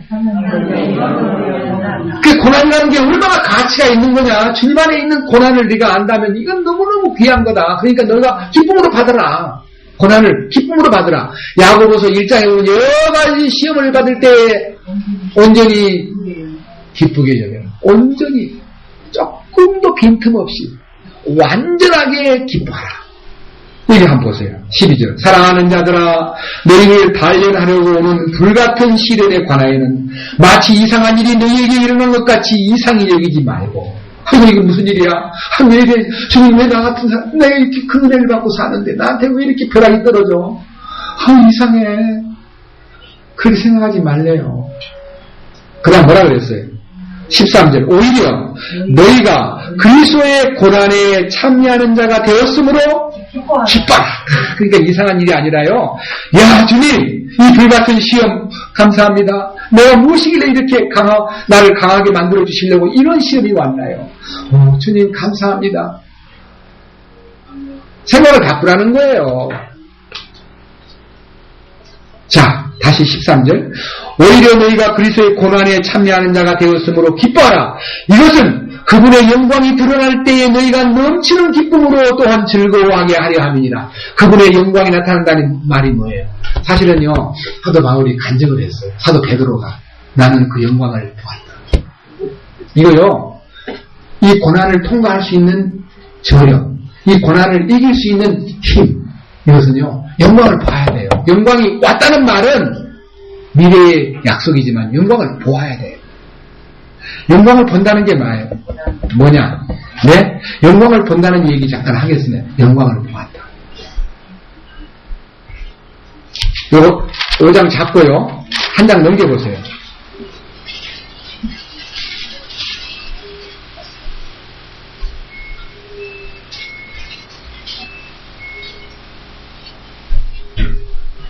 그 고난이라는 게 얼마나 가치가 있는 거냐. 주님 안에 있는 고난을 네가 안다면 이건 너무너무 귀한 거다. 그러니까 너가 기쁨으로 받아라. 고난을 기쁨으로 받으라. 야고보서 1장에 보면 여러 가지 시험을 받을 때 온전히 기쁘게 여겨라. 온전히 조금도 빈틈없이 완전하게 기뻐하라. 이게 한번 보세요. 12절. 사랑하는 자들아, 너희를 단련하려고 오는 불같은 시련에 관하여는 마치 이상한 일이 너희에게 일어난 것 같이 이상히 여기지 말고. 아이고, 이게 무슨 일이야? 왜 이래? 주님, 왜 나 같은 사람, 내가 이렇게 큰 은혜를 받고 사는데 나한테 왜 이렇게 벼락이 떨어져? 이상해. 그렇게 생각하지 말래요. 그 다음 뭐라 그랬어요? 13절. 오히려 너희가 그리스도의 고난에 참여하는 자가 되었으므로 기뻐라. 그러니까 이상한 일이 아니라요. 야, 주님, 이 불같은 시험 감사합니다. 내가 무엇이길래 이렇게 나를 강하게 만들어 주시려고 이런 시험이 왔나요? 주님 감사합니다. 생각을 바꾸라는 거예요. 자, 다시 13절. 오히려 너희가 그리스도의 고난에 참여하는 자가 되었으므로 기뻐하라. 이것은 그분의 영광이 드러날 때에 너희가 넘치는 기쁨으로 또한 즐거워하게 하려 함이니라. 그분의 영광이 나타난다는 말이 뭐예요? 사실은요, 사도 바울이 간증을 했어요. 사도 베드로가 나는 그 영광을 보았다. 이거요, 이 고난을 통과할 수 있는 저력, 이 고난을 이길 수 있는 힘, 이것은요 영광을 봐야 돼요. 영광이 왔다는 말은 미래의 약속이지만 영광을 보아야 돼요. 영광을 본다는 게 뭐냐? 네? 영광을 본다는 얘기 잠깐 하겠습니다. 영광을 보았다. 요거 5장 잡고요. 한 장 넘겨보세요.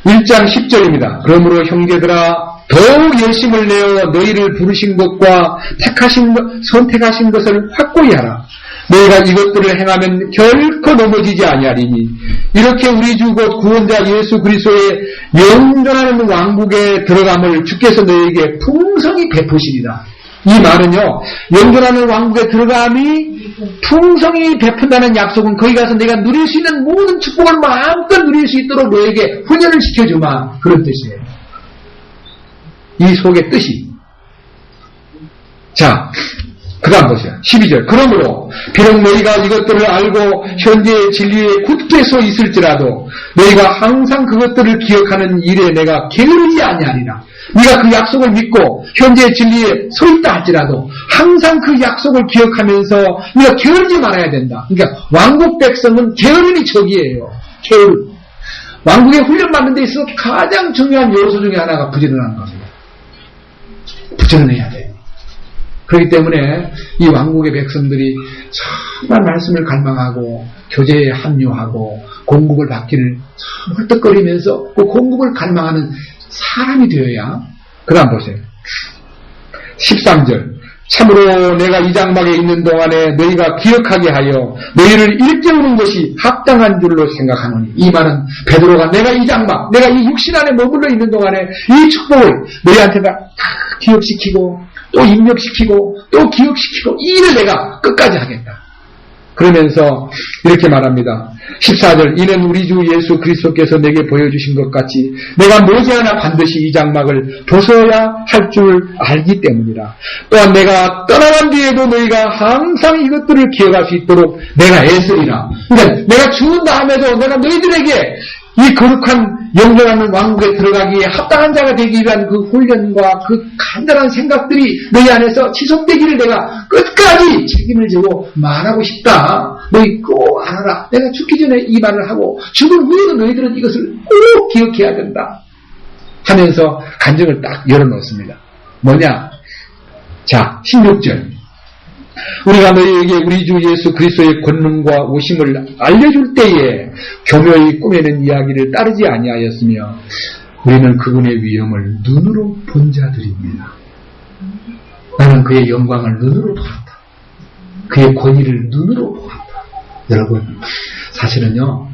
(1장 10절입니다) 그러므로 형제들아 더욱 열심을 내어 너희를 부르신 것과 선택하신 것을 확고히 하라. 너희가 이것들을 행하면 결코 넘어지지 아니하리니 이렇게 우리 주 곧 구원자 예수 그리스도의 영존하는 왕국에 들어감을 주께서 너희에게 풍성히 베푸시리라. 이 말은요, 영존하는 왕국에 들어감이 풍성히 베푼다는 약속은 거기 가서 내가 누릴 수 있는 모든 축복을 마음껏 누릴 수 있도록 너에게 훈련을 시켜주마, 그런 뜻이에요. 이 속의 뜻이. 자, 그 다음 보세요. 12절. 그러므로 비록 너희가 이것들을 알고 현재의 진리에 굳게 서 있을지라도 너희가 항상 그것들을 기억하는 일에 내가 게으르지 아니하리라. 네가 그 약속을 믿고 현재의 진리에 서 있다 할지라도 항상 그 약속을 기억하면서 네가 게으르지 말아야 된다. 그러니까 왕국 백성은 게으름이 적이에요. 게으름. 왕국에 훈련받는 데 있어서 가장 중요한 요소 중에 하나가 부지런한 겁니다. 부지런해야 돼요. 그렇기 때문에 이 왕국의 백성들이 정말 말씀을 갈망하고 교제에 합류하고 공급을 받기를 참 헐떡거리면서 그 공급을 갈망하는 사람이 되어야. 그 다음 보세요. 13절. 참으로 내가 이 장막에 있는 동안에 너희가 기억하게 하여 너희를 일깨우는 것이 합당한 줄로 생각하노니. 이 말은 베드로가 내가 이 장막, 내가 이 육신 안에 머물러 있는 동안에 이 축복을 너희한테 다 기억시키고 또 입력시키고 또 기억시키고 이 일을 내가 끝까지 하겠다. 그러면서 이렇게 말합니다. 14절. 이는 우리 주 예수 그리스도께서 내게 보여주신 것 같이 내가 머지않아 반드시 이 장막을 벗어야 할 줄 알기 때문이라. 또한 내가 떠나간 뒤에도 너희가 항상 이것들을 기억할 수 있도록 내가 애쓰리라. 그러니까 내가 죽은 다음에도 내가 너희들에게 이 거룩한 영존하는 왕국에 들어가기에 합당한 자가 되기 위한 그 훈련과 그 간단한 생각들이 너희 안에서 지속되기를 내가 끝까지 책임을 지고 말하고 싶다. 너희 꼭 알아라. 내가 죽기 전에 이 말을 하고 죽은 후에도 너희들은 이것을 꼭 기억해야 된다. 하면서 간증을 딱 열어놓습니다. 뭐냐? 자, 16절. 우리가 너희에게 우리 주 예수 그리스도의 권능과 오심을 알려줄 때에 교묘히 꾸며낸 이야기를 따르지 아니하였으며 우리는 그분의 위엄을 눈으로 본 자들입니다. 나는 그의 영광을 눈으로 보았다. 그의 권위를 눈으로 보았다. 여러분, 사실은요,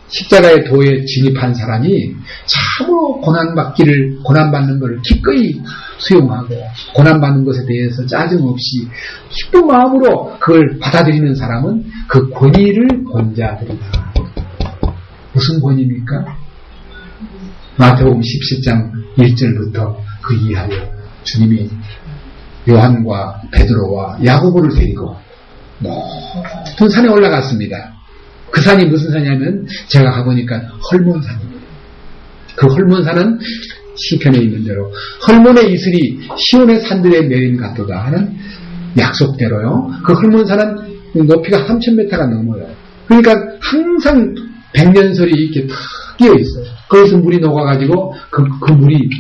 십자가의 도에 진입한 사람이 참으로 고난받는 것을 기꺼이 수용하고 고난받는 것에 대해서 짜증 없이 기쁜 마음으로 그걸 받아들이는 사람은 그 권위를 본 자들이다. 무슨 권위입니까? 마태복음 17장 1절부터 그 이하에 주님이 요한과 베드로와 야고보를 데리고 높은 산에 올라갔습니다. 그 산이 무슨 산이냐면 제가 가보니까 헐몬산입니다. 그 헐몬산은 시편에 있는 대로 헐몬의 이슬이 시온의 산들에 내린 같도다 하는 약속대로요. 그 헐몬산은 높이가 3,000m가 넘어요. 그러니까 항상 백년설이 이렇게 탁 끼어 있어요. 거기서 물이 녹아가지고 그 물이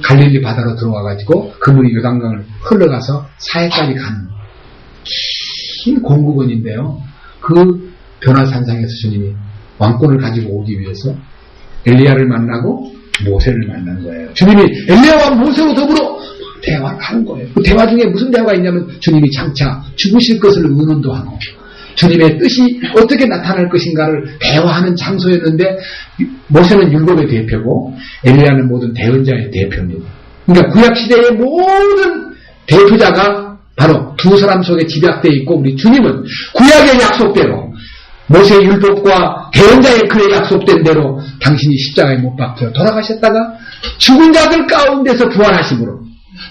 갈릴리 바다로 들어와가지고 그 물이 요단강을 흘러가서 사해까지 가는 긴 공급원인데요. 그 변화산상에서 주님이 왕권을 가지고 오기 위해서 엘리야를 만나고 모세를 만난 거예요. 주님이 엘리야와 모세와 더불어 대화를 하는 거예요. 그 대화 중에 무슨 대화가 있냐면 주님이 장차 죽으실 것을 의논도 하고 주님의 뜻이 어떻게 나타날 것인가를 대화하는 장소였는데 모세는 율법의 대표고 엘리야는 모든 대언자의 대표입니다. 그러니까 구약시대의 모든 대표자가 바로 두 사람 속에 집약되어 있고 우리 주님은 구약의 약속대로 모세의 율법과 대언자의 글에 약속된 대로 당신이 십자가에 못 박혀 돌아가셨다가 죽은 자들 가운데서 부활하심으로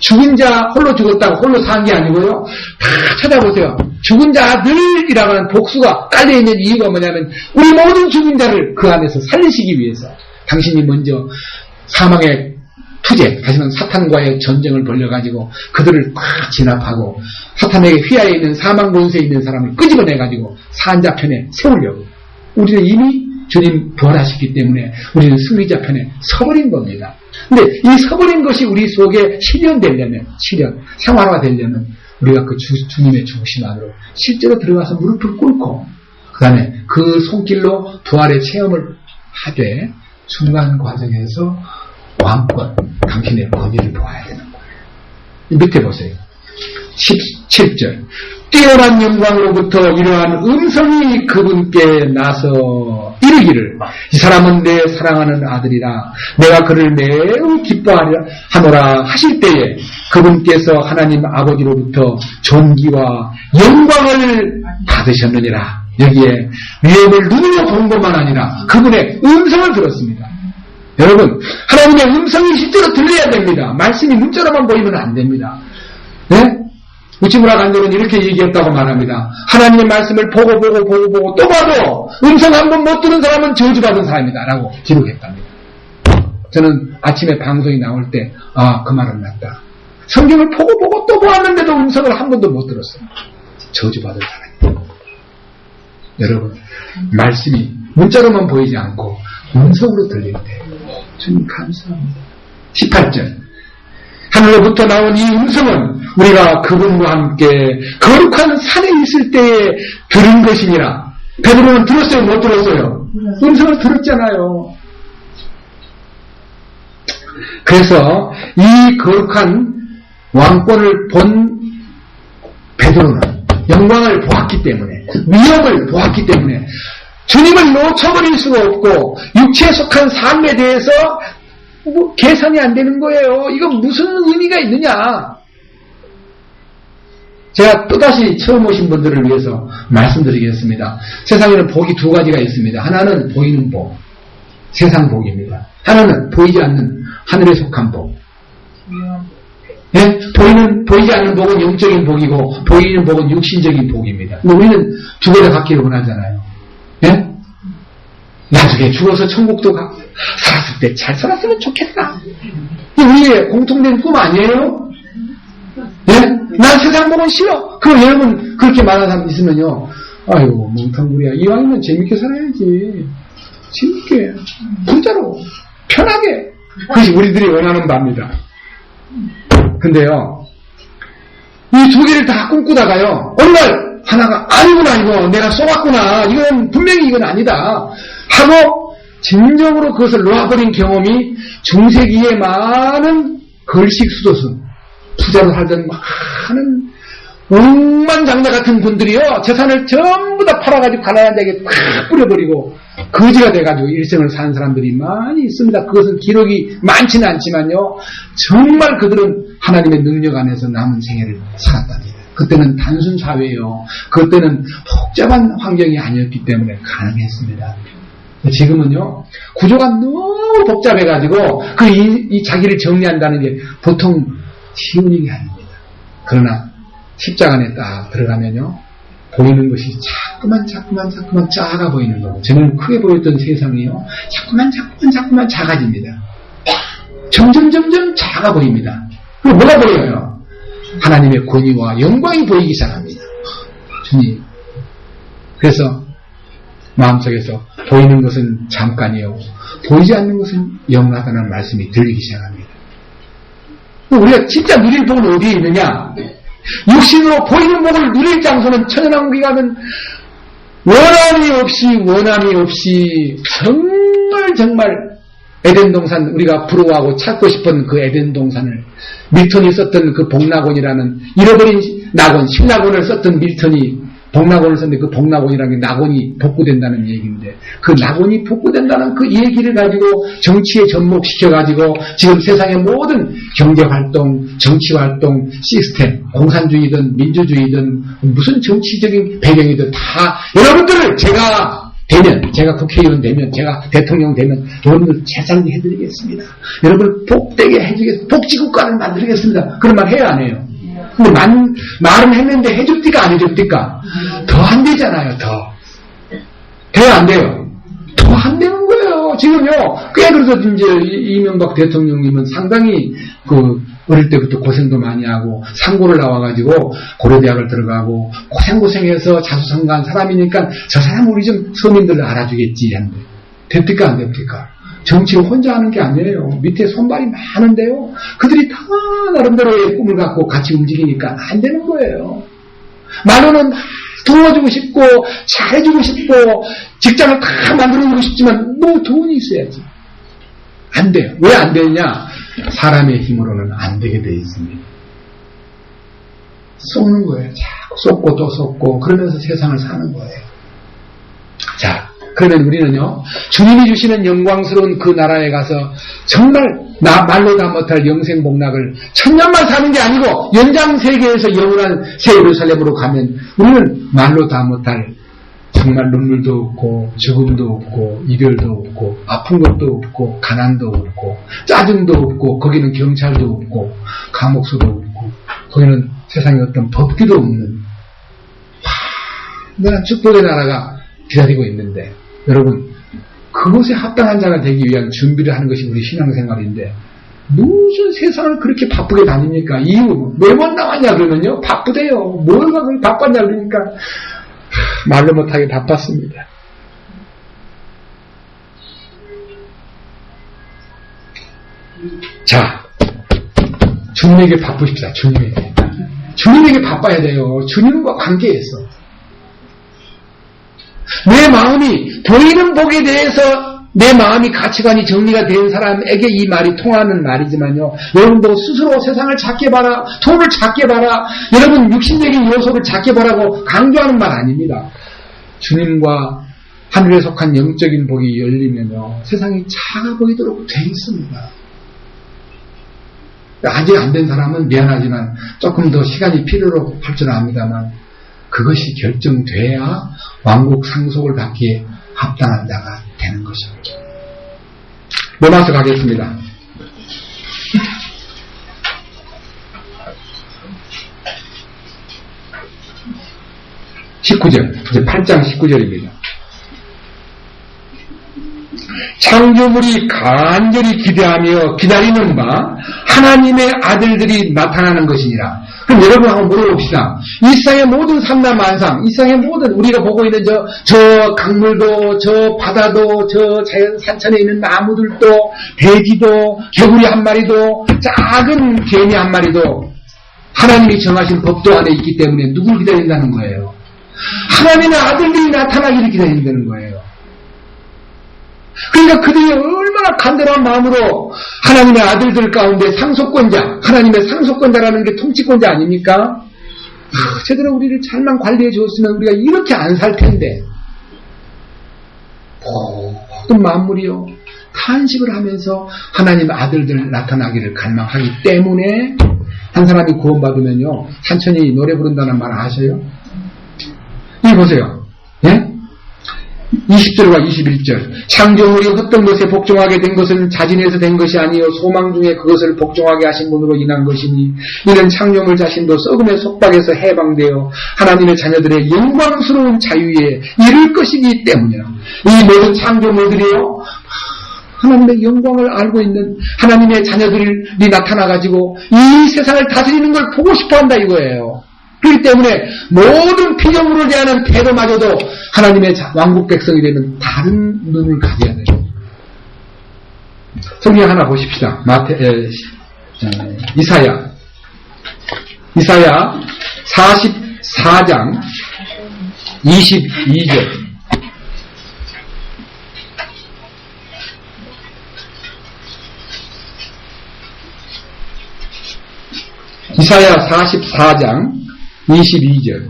죽은 자 홀로 죽었다고 홀로 산 게 아니고요. 다 찾아보세요. 죽은 자들이라고 하는 복수가 깔려있는 이유가 뭐냐면 우리 모든 죽은 자를 그 안에서 살리시기 위해서 당신이 먼저 사망의 투쟁, 다시는 사탄과의 전쟁을 벌려가지고 그들을 다 진압하고 사탄에게 휘하에 있는 사망 권세에 있는 사람을 끄집어내가지고 산자 편에 세우려고. 우리는 이미 주님 부활하셨기 때문에 우리는 승리자 편에 서버린 겁니다. 근데 이 서버린 것이 우리 속에 실현되려면, 생활화되려면 우리가 그 주님의 중심 안으로 실제로 들어가서 무릎을 꿇고 그 다음에 그 손길로 부활의 체험을 하되 중간 과정에서 왕권, 당신의 권위를 보아야 되는 거예요. 밑에 보세요. 17절. 뛰어난 영광으로부터 이러한 음성이 그분께 나서 이르기를 이 사람은 내 사랑하는 아들이라 내가 그를 매우 기뻐하노라 하실 때에 그분께서 하나님 아버지로부터 존귀와 영광을 받으셨느니라. 여기에 위엄을 눈으로 본 것만 아니라 그분의 음성을 들었습니다. 여러분, 하나님의 음성이 실제로 들려야 됩니다. 말씀이 문자로만 보이면 안 됩니다. 네? 우치무라 간절은 이렇게 얘기했다고 말합니다. 하나님의 말씀을 보고 또 봐도 음성 한 번 못 들은 사람은 저주받은 사람이다 라고 기록했답니다. 저는 아침에 방송이 나올 때 그 말은 맞다. 성경을 보고 또 보았는데도 음성을 한 번도 못 들었어요. 저주받은 사람이다. 여러분, 말씀이 문자로만 보이지 않고 음성으로 들릴 때 주님 감사합니다. 18절. 하늘로부터 나온 이 음성은 우리가 그분과 함께 거룩한 산에 있을 때에 들은 것이니라. 베드로는 들었어요? 못 들었어요? 음성을 들었잖아요. 그래서 이 거룩한 왕권을 본 베드로는 영광을 보았기 때문에, 위엄을 보았기 때문에 주님을 놓쳐버릴 수가 없고 육체에 속한 삶에 대해서 계산이 안 되는 거예요. 이건 무슨 의미가 있느냐. 제가 또다시 처음 오신 분들을 위해서 말씀드리겠습니다. 세상에는 복이 두 가지가 있습니다. 하나는 보이는 복, 세상 복입니다. 하나는 보이지 않는 하늘에 속한 복. 예? 보이지 않는 복은 영적인 복이고 보이는 복은 육신적인 복입니다. 근데 우리는 두 개를 갖기를 원하잖아요. 예? 나중에 죽어서 천국도 가고 살았을 때 잘 살았으면 좋겠다. 이게 우리의 공통된 꿈 아니에요? 예? 난 세상 복은 싫어. 그럼 여러분 그렇게 말하는 사람 있으면요, 아이고 멍텅구리야, 이왕이면 재밌게 살아야지. 재밌게, 부자로, 편하게. 그것이 우리들이 원하는 바입니다. 근데요, 이 두 개를 다 꿈꾸다가요, 어느 날 하나가 아니구나, 이거 내가 쏘았구나, 이건 분명히 이건 아니다 하고 진정으로 그것을 놓아버린 경험이 중세기의 많은 걸식 수도승, 부자로 살던 많은 억만장자 같은 분들이요, 재산을 전부 다 팔아가지고 가난한 자에게 팍 뿌려버리고 거지가 돼가지고 일생을 사는 사람들이 많이 있습니다. 그것은 기록이 많지는 않지만요, 정말 그들은 하나님의 능력 안에서 남은 생애를 살았답니다. 그때는 단순 사회예요. 그때는 복잡한 환경이 아니었기 때문에 가능했습니다. 지금은요, 구조가 너무 복잡해가지고 이 자기를 정리한다는 게 보통 쉬운 일이 아닙니다. 그러나 십자가 안에 딱 들어가면요, 보이는 것이 자꾸만 작아 보이는 거고, 저는 크게 보였던 세상이요, 자꾸만 작아집니다. 점점 작아 보입니다. 그럼 뭐가 보여요? 하나님의 권위와 영광이 보이기 시작합니다. 주님. 그래서 마음속에서 보이는 것은 잠깐이요, 보이지 않는 것은 영원하다는 말씀이 들리기 시작합니다. 우리가 진짜 누릴 복은 어디에 있느냐? 육신으로 보이는 복을 누릴 장소는 천연왕국에 가면 원함이 없이 정말 에덴 동산, 우리가 부러워하고 찾고 싶은 그 에덴 동산을, 밀턴이 썼던 그 복낙원이라는 잃어버린 낙원, 신낙원을 썼던 밀턴이 복낙원을 썼는데, 그 복낙원이라는 게 낙원이 복구된다는 얘기인데, 그 낙원이 복구된다는 그 얘기를 가지고 정치에 접목시켜가지고 지금 세상의 모든 경제활동, 정치활동, 시스템, 공산주의든 민주주의든 무슨 정치적인 배경이든 다 여러분들을 제가 국회의원 되면, 제가 대통령 되면 여러분들 재산이 해드리겠습니다. 여러분을 복되게 해주겠습니다. 복지국가를 만들겠습니다. 그런 말 해요, 안 해요? 근데 말은 했는데 해줍니까, 안 해줍니까? 더 안 되잖아요, 더. 돼요, 안 돼요? 더 안 되는 거예요. 지금요, 꽤 그래서 이제 이명박 대통령님은 상당히 어릴 때부터 고생도 많이 하고, 상고를 나와가지고, 고려대학을 들어가고, 고생해서 자수성가한 사람이니까, 저 사람 우리 좀 서민들 알아주겠지, 하는데. 됩니까, 안 됩니까? 정치를 혼자 하는 게 아니에요. 밑에 손발이 많은데요, 그들이 다 나름대로의 꿈을 갖고 같이 움직이니까 안 되는 거예요. 말로는 도와주고 싶고 잘해주고 싶고 직장을 다 만들어주고 싶지만 뭐 돈이 있어야지. 안 돼요. 왜 안 되느냐? 사람의 힘으로는 안 되게 돼 있습니다. 쏟는 거예요. 자꾸 쏟고 또 쏟고 그러면서 세상을 사는 거예요. 자, 그러면 우리는요, 주님이 주시는 영광스러운 그 나라에 가서 정말 말로 다 못할 영생복락을 천년만 사는 게 아니고 연장세계에서 영원한 새 예루살렘으로 가면 우리는 말로 다 못할 정말 눈물도 없고 죽음도 없고 이별도 없고 아픈 것도 없고 가난도 없고 짜증도 없고 거기는 경찰도 없고 감옥소도 없고 거기는 세상에 어떤 법규도 없는 완전한 축복의 나라가 기다리고 있는데, 여러분 그곳에 합당한 자가 되기 위한 준비를 하는 것이 우리 신앙생활인데 무슨 세상을 그렇게 바쁘게 다닙니까? 이유 매번 나왔냐 그러면요, 바쁘대요. 뭐가 그렇게 바빴냐 그러니까 말로 못하게 바빴습니다. 자, 주님에게 바쁘십시다. 주님에게. 주님에게 바빠야 돼요. 주님과 관계에서. 내 마음이 보이는 복에 대해서 내 마음이 가치관이 정리가 된 사람에게 이 말이 통하는 말이지만요. 여러분도 스스로 세상을 작게 봐라. 돈을 작게 봐라. 여러분 육신적인 요소를 작게 보라고 강조하는 말 아닙니다. 주님과 하늘에 속한 영적인 복이 열리면요. 세상이 작아 보이도록 돼 있습니다. 아직 안 된 사람은 미안하지만 조금 더 시간이 필요로 할 줄 압니다만 그것이 결정돼야 왕국 상속을 받기에 합당한 자가 되는 것입니다. 로마서 가겠습니다. 19절, 이제 8장 19절입니다. 창조물이 간절히 기대하며 기다리는 바 하나님의 아들들이 나타나는 것이니라. 그럼 여러분 한번 물어봅시다. 이 세상의 모든 삼라만상, 이 세상의 모든 우리가 보고 있는 저 강물도, 저 바다도, 저 자연 산천에 있는 나무들도, 돼지도, 개구리 한 마리도, 작은 개미 한 마리도 하나님이 정하신 법도 안에 있기 때문에 누굴 기다린다는 거예요? 하나님의 아들들이 나타나기를 기다린다는 거예요. 그러니까 그들이 얼마나 간절한 마음으로 하나님의 아들들 가운데 상속권자, 하나님의 상속권자라는 게 통치권자 아닙니까? 제대로 우리를 잘만 관리해 주었으면 우리가 이렇게 안 살 텐데 모든 만물이요 탄식을 하면서 하나님의 아들들 나타나기를 갈망하기 때문에 한 사람이 구원받으면요 산천이 노래 부른다는 말 아셔요? 이 보세요. 예? 20절과 21절. 창조물이 헛된 것에 복종하게 된 것은 자진해서 된 것이 아니요 소망 중에 그것을 복종하게 하신 분으로 인한 것이니 이는 창조물 자신도 썩음의 속박에서 해방되어 하나님의 자녀들의 영광스러운 자유에 이를 것이기 때문이라. 이 모든 창조물들이요 하나님의 영광을 알고 있는 하나님의 자녀들이 나타나가지고 이 세상을 다스리는 걸 보고 싶어한다 이거예요. 그렇기 때문에 모든 피조물을 대하는 태도마저도 하나님의 왕국 백성이 되면 다른 눈을 가져야 돼요. 성경 하나 보십시다. 이사야 44장 22절. 이사야 44장 22절.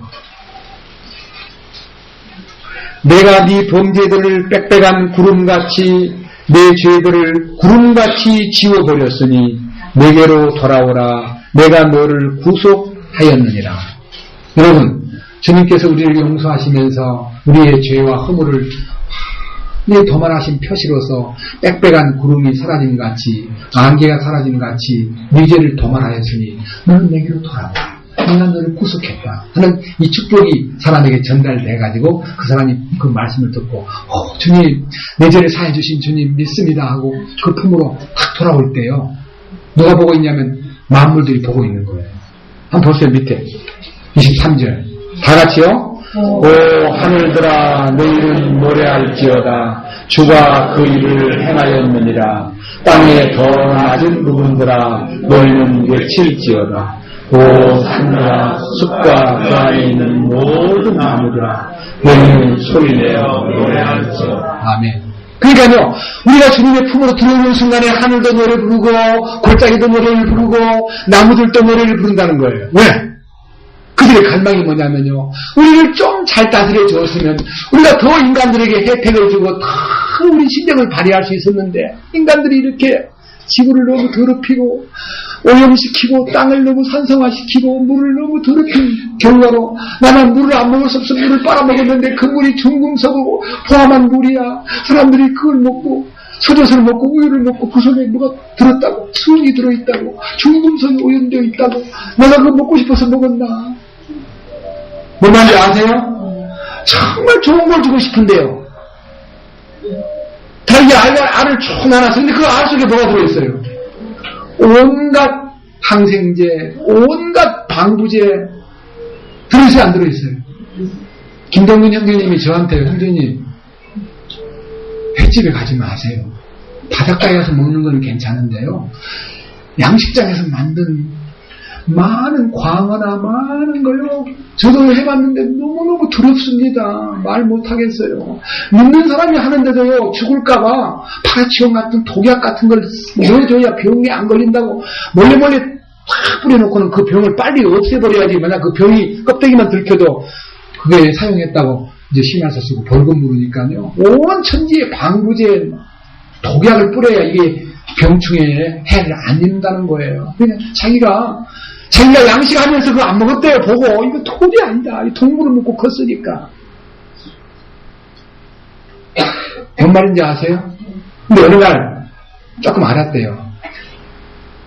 내가 네 범죄들을 빽빽한 구름같이 내 죄들을 구름같이 지워버렸으니 내게로 돌아오라. 내가 너를 구속하였느니라. 여러분, 주님께서 우리를 용서하시면서 우리의 죄와 허물을 도말하신 표시로서 빽빽한 구름이 사라진 같이 안개가 사라진 같이 네 죄를 도말하였으니 너는 내게로 돌아오라. 내가 너를 구속했다 하는 이 축복이 사람에게 전달돼가지고 그 사람이 그 말씀을 듣고 주님 내 죄를 사해 주신 주님 믿습니다 하고 그 품으로 탁 돌아올 때요 누가 보고 있냐면 만물들이 보고 있는 거예요. 한번 보세요. 밑에 23절 다 같이요. 오 하늘들아 너희는 노래할지어다. 주가 그 일을 행하였느니라. 땅의 더 낮은 부분들아 너희는 외칠지어다. 오 산들아 숲과 그 안에 있는 모든 나무들아 너희는 소리내어 노래할지어다. 아멘. 그러니까요 우리가 주님의 품으로 들어오는 순간에 하늘도 노래 부르고 골짜기도 노래를 부르고 나무들도 노래를 부른다는 거예요. 왜? 그들의 갈망이 뭐냐면요 우리를 좀 잘 다스려 주었으면 우리가 더 인간들에게 혜택을 주고 더 우리 신경을 발휘할 수 있었는데 인간들이 이렇게 지구를 너무 더럽히고 오염시키고 땅을 너무 산성화시키고 물을 너무 더럽힌 결과로 나는 물을 안 먹을 수 없어 물을 빨아먹었는데 그 물이 중금속을 포함한 물이야. 사람들이 그걸 먹고 서젖을 먹고 우유를 먹고 그 속에 뭐가 들었다고 수은이 들어있다고 중금속이 오염되어 있다고 내가 그거 먹고 싶어서 먹었나. 뭔 말인지 아세요? 정말 좋은 걸 주고 싶은데요 달기 알을 쭉 나눴어. 근데 그 알 속에 뭐가 들어있어요? 온갖 항생제, 온갖 방부제 들어있어요? 안 들어있어요? 김동근 형제님이 저한테 형제님 횟집에 가지 마세요. 바닷가에 가서 먹는 건 괜찮은데요 양식장에서 만든 많은 광어나 많은 걸요. 저도 해봤는데 너무너무 두렵습니다. 말 못하겠어요. 믿는 사람이 하는데도요, 죽을까봐 파라치온 같은 독약 같은 걸 넣어줘야 병이 안 걸린다고 몰래 확 뿌려놓고는 그 병을 빨리 없애버려야지. 만약 그 병이 껍데기만 들켜도 그게 사용했다고 이제 심할서 쓰고 벌금 물으니까요. 온 천지에 방부제 독약을 뿌려야 이게 병충해에 해를 안 입는다는 거예요. 그냥 자기가 양식하면서 그거 안 먹었대요. 보고 이거 독이 아니다. 이 동물을 먹고 컸으니까. 뭔 말인지 아세요? 근데 어느 날 조금 알았대요.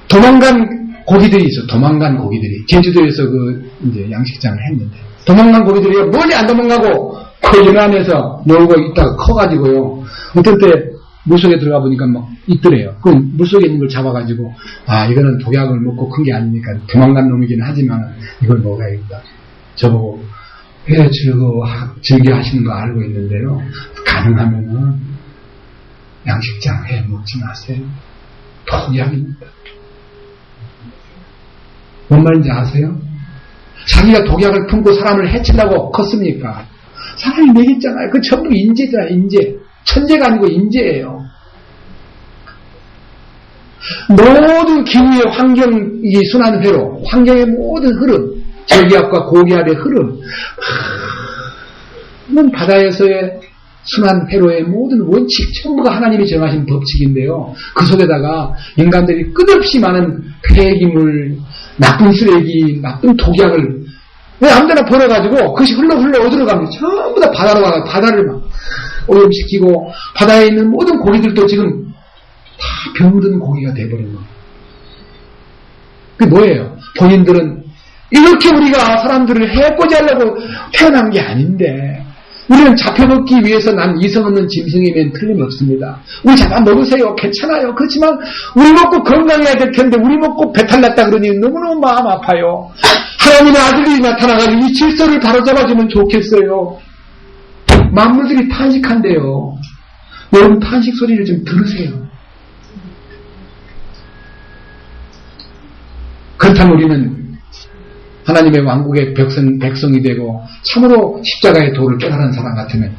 도망간 고기들이 있어. 도망간 고기들이 제주도에서 그 이제 양식장을 했는데 도망간 고기들이 멀리 안 도망가고 그 연안에서 놀고 있다가 커가지고요. 어떨 때 물속에 들어가 보니까 막 있더래요. 그 물속에 있는 걸 잡아가지고 이거는 독약을 먹고 큰 게 아니니까 도망간 놈이긴 하지만 이걸 먹어야겠다. 저보고 왜 즐겨 하시는 거 알고 있는데요. 가능하면은 양식장 회 먹지 마세요. 독약입니다. 뭔 말인지 아세요? 자기가 독약을 품고 사람을 해치려고 컸습니까? 사람이 먹였잖아요. 그 전부 인재잖아요. 인재. 천재가 아니고 인재예요. 모든 기후의 환경이 순환회로, 환경의 모든 흐름, 저기압과 고기압의 흐름, 바다에서의 순환회로의 모든 원칙, 전부가 하나님이 정하신 법칙인데요. 그 속에다가 인간들이 끝없이 많은 폐기물, 나쁜 쓰레기, 나쁜 독약을 왜 아무데나 버려가지고 그것이 흘러 어디로 갑니까? 전부 다 바다로 가서 바다를 막 오염시키고 바다에 있는 모든 고기들도 지금 다 병든 고기가 돼버린 거예요. 그게 뭐예요? 본인들은 이렇게 우리가 사람들을 해코지 하려고 태어난 게 아닌데 우리는 잡혀먹기 위해서 난 이성 없는 짐승이면 틀림없습니다. 우리 잡아먹으세요. 괜찮아요. 그렇지만 우리 먹고 건강해야 될 텐데 우리 먹고 배탈 났다 그러니 너무너무 마음 아파요. 하나님의 아들이 나타나가지고 이 질서를 바로잡아주면 좋겠어요. 만물들이 탄식한대요. 여러분 탄식 소리를 좀 들으세요. 그렇다면 우리는 하나님의 왕국의 백성이 되고 참으로 십자가의 도를 깨달은 사람 같으면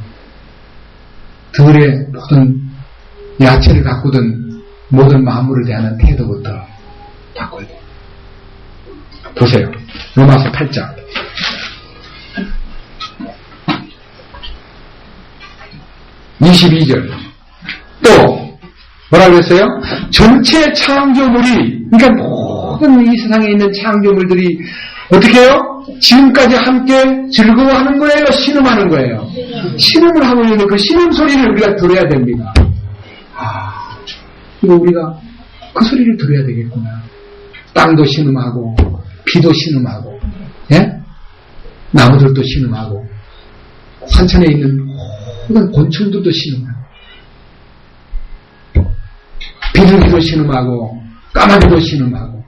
들의 모든 야채를 가꾸던 모든 만물을 대하는 태도부터 바꿔야 돼요. 보세요. 로마서 8장 22절 또 뭐라고 했어요? 전체 창조물이 그러니까 모든 이 세상에 있는 창조물들이 어떻게 해요? 지금까지 함께 즐거워하는 거예요? 신음하는 거예요? 신음을 하고 있는 그 신음 소리를 우리가 들어야 됩니다. 이거 우리가 그 소리를 들어야 되겠구나. 땅도 신음하고 비도 신음하고 예? 나무들도 신음하고 산천에 있는 모든 곤충들도 신음하고 비둘기도 신음하고 까마귀도 신음하고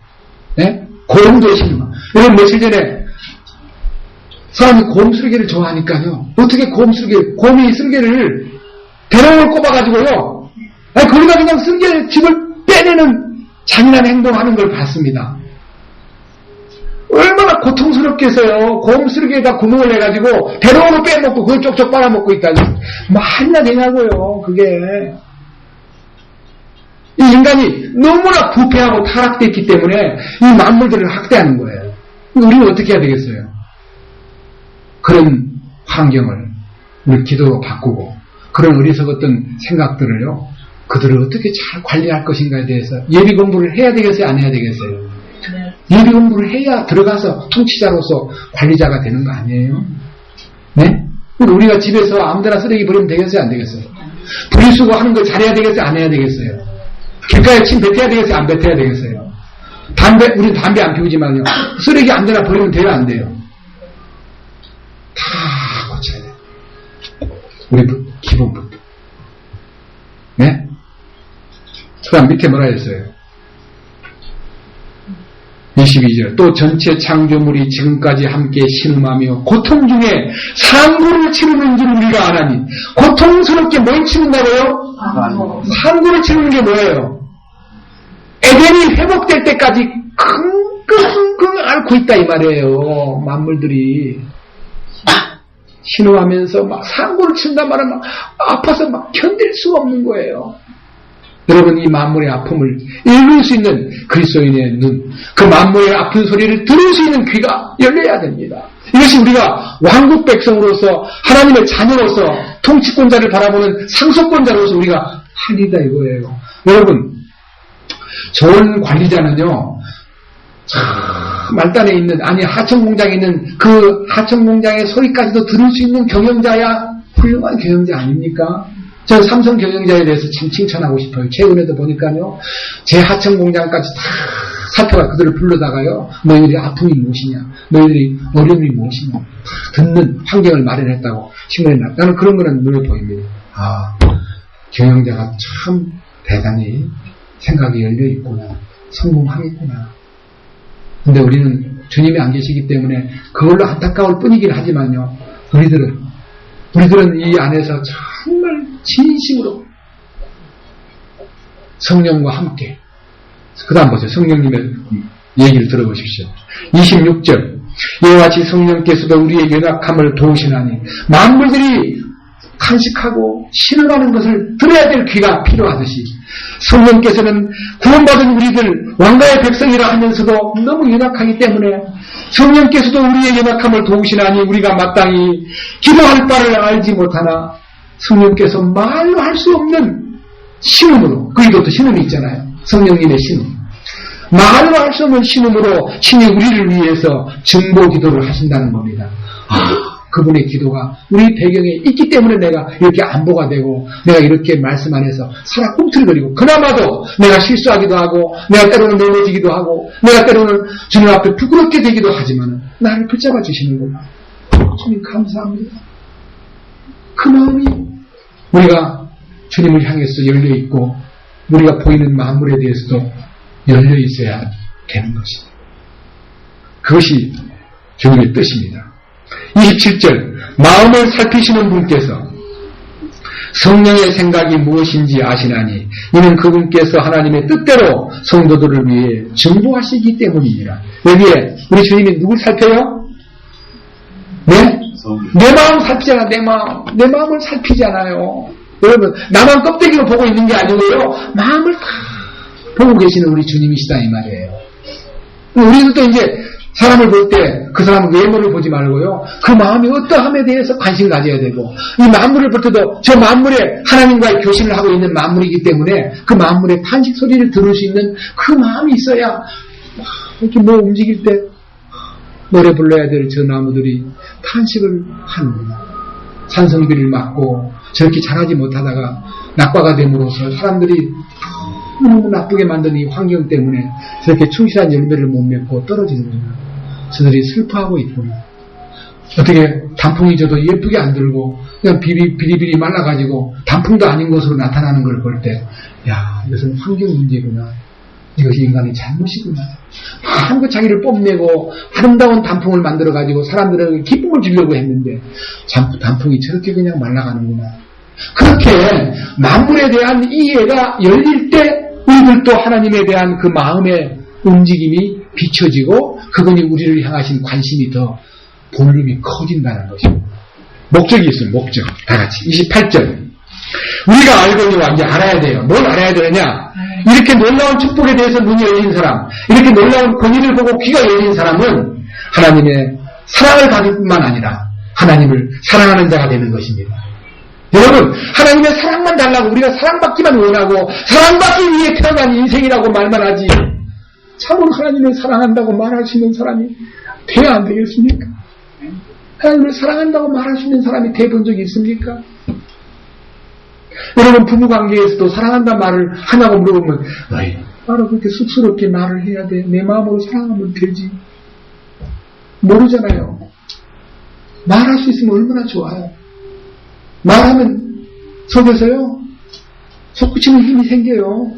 예? 곰도 신음하고 여러분 며칠 전에 사람이 곰 쓸개를 좋아하니까요. 어떻게 곰이 쓸개를 대롱을 꼽아가지고요. 거기다 그냥 쓸개 집을 빼내는 잔인한 행동하는 걸 봤습니다. 얼마나 고통스럽게 해서요. 곰 쓸개에다 구멍을 내가지고 대롱으로 빼먹고 그걸 쪽쪽 빨아먹고 있다니. 말이나 되냐고요. 그게. 이 인간이 너무나 부패하고 타락되어 있기 때문에 이 만물들을 학대하는 거예요. 우리는 어떻게 해야 되겠어요? 그런 환경을 우리 기도로 바꾸고 그런 어리석었던 생각들을요. 그들을 어떻게 잘 관리할 것인가에 대해서 예비 공부를 해야 되겠어요? 안 해야 되겠어요? 예비 공부를 해야 들어가서 통치자로서 관리자가 되는 거 아니에요? 네? 우리가 집에서 아무데나 쓰레기 버리면 되겠어요? 안 되겠어요? 분리수거 하는 걸 잘해야 되겠어요? 안 해야 되겠어요? 길가에 침 뱉어야 되겠어요? 안 뱉어야 되겠어요? 우리는 담배 안 피우지만요. 쓰레기 아무데나 버리면 돼요? 안 돼요? 다 고쳐야 돼요. 우리 기본부터. 네? 그 다음 밑에 뭐라 했어요? 22절 또 전체 창조물이 지금까지 함께 신음하며 고통 중에 상고를 치르는 줄 우리가 아나니 고통스럽게 뭘 치른다고요? 상고를 치르는 게 뭐예요? 에덴이 회복될 때까지 큰 끙끙 앓고 있다 이 말이에요. 만물들이 신호하면서 막 상고를 친단 말은 막 아파서 막 견딜 수가 없는 거예요. 여러분, 이 만물의 아픔을 읽을 수 있는 그리스도인의 눈, 그 만물의 아픈 소리를 들을 수 있는 귀가 열려야 됩니다. 이것이 우리가 왕국 백성으로서 하나님의 자녀로서 통치권자를 바라보는 상속권자로서 우리가 할 일이다 이거예요. 여러분, 좋은 관리자는요, 말단에 있는, 아니 하청공장에 있는 그 하청공장의 소리까지도 들을 수 있는 경영자야 훌륭한 경영자 아닙니까? 저 삼성 경영자에 대해서 참 칭찬하고 싶어요. 최근에도 보니까요, 제 하청공장까지 다 살펴가 그들을 불러다가요, 너희들이 아픔이 무엇이냐, 너희들이 어려움이 무엇이냐, 듣는 환경을 마련했다고 신문에 나. 나는 그런 거는 눈에 보입니다. 아, 경영자가 참 대단히 생각이 열려 있구나, 성공하겠구나. 근데 우리는 주님이 안 계시기 때문에 그걸로 안타까울 뿐이긴 하지만요, 우리들은 이 안에서 정말 진심으로 성령과 함께, 그 다음 보세요. 성령님의 얘기를 들어보십시오. 26절, 이와 같이 성령께서도 우리의 연약함을 도우시나니 만물들이 탄식하고 신음하는 것을 들어야 될 귀가 필요하듯이 성령께서는 구원받은 우리들 왕가의 백성이라 하면서도 너무 연약하기 때문에 성령께서도 우리의 연약함을 도우시나니 우리가 마땅히 기도할 바를 알지 못하나 성령께서 말로 할 수 없는 신음으로, 거기도 신음이 있잖아요. 성령님의 신음, 말로 할 수 없는 신음으로 신이 우리를 위해서 증보 기도를 하신다는 겁니다. 그분의 기도가 우리 배경에 있기 때문에 내가 이렇게 안보가 되고 내가 이렇게 말씀 안에서 살아 꿈틀거리고, 그나마도 내가 실수하기도 하고 내가 때로는 넘어지기도 하고 내가 때로는 주님 앞에 부끄럽게 되기도 하지만 나를 붙잡아 주시는구나. 주님 감사합니다. 그 마음이 우리가 주님을 향해서 열려있고 우리가 보이는 만물에 대해서도 열려있어야 되는 것입니다. 그것이 주님의 뜻입니다. 27절, 마음을 살피시는 분께서 성령의 생각이 무엇인지 아시나니 이는 그분께서 하나님의 뜻대로 성도들을 위해 증보하시기 때문이니라. 여기에 우리 주님이 누굴 살펴요? 네? 내 마음 살피잖아. 내 마음을 살피잖아요. 여러분, 나만 껍데기로 보고 있는 게 아니고요, 마음을 다 보고 계시는 우리 주님이시다 이 말이에요. 우리도 이제 사람을 볼 때 그 사람 외모를 보지 말고요, 그 마음이 어떠함에 대해서 관심 가져야 되고, 이 만물을 볼 때도 저 만물에 하나님과의 교신을 하고 있는 만물이기 때문에 그 만물의 탄식 소리를 들을 수 있는 그 마음이 있어야 이렇게 뭐 움직일 때 노래 불러야 될 저 나무들이 탄식을 하는구나. 산성비를 맞고 저렇게 자라지 못하다가 낙과가 됨으로써 사람들이 너무 나쁘게 만든 이 환경 때문에 저렇게 충실한 열매를 못 맺고 떨어지는구나. 저들이 슬퍼하고 있구나. 어떻게 단풍이 져도 예쁘게 안 들고 그냥 비리비리 말라가지고 단풍도 아닌 것으로 나타나는 걸 볼 때, 야, 이것은 환경 문제구나. 이것이 인간의 잘못이구나. 한껏 자기를 뽐내고 아름다운 단풍을 만들어가지고 사람들에게 기쁨을 주려고 했는데 단풍이 저렇게 그냥 말라가는구나. 그렇게 만물에 대한 이해가 열릴 때 우리들도 하나님에 대한 그 마음의 움직임이 비춰지고 그분이 우리를 향하신 관심이 더 볼륨이 커진다는 것입니다. 목적이 있어요. 목적. 다 같이 28절, 우리가 알거니와 이제 알아야 돼요. 뭘 알아야 되느냐? 이렇게 놀라운 축복에 대해서 눈이 열린 사람, 이렇게 놀라운 권위를 보고 귀가 열린 사람은 하나님의 사랑을 받을 뿐만 아니라 하나님을 사랑하는 자가 되는 것입니다. 여러분, 하나님의 사랑만 달라고 우리가 사랑받기만 원하고 사랑받기 위해 태어난 인생이라고 말만 하지, 참으로 하나님을 사랑한다고 말할 수 있는 사람이 돼야 안 되겠습니까? 하나님을 사랑한다고 말할 수 있는 사람이 돼 본 적이 있습니까? 여러분, 부부관계에서도 사랑한다는 말을 하냐고 물어보면, 바로 그렇게 쑥스럽게 말을 해야 돼. 내 마음으로 사랑하면 되지. 모르잖아요. 말할 수 있으면 얼마나 좋아요. 말하면 속에서요, 솟구치는 힘이 생겨요.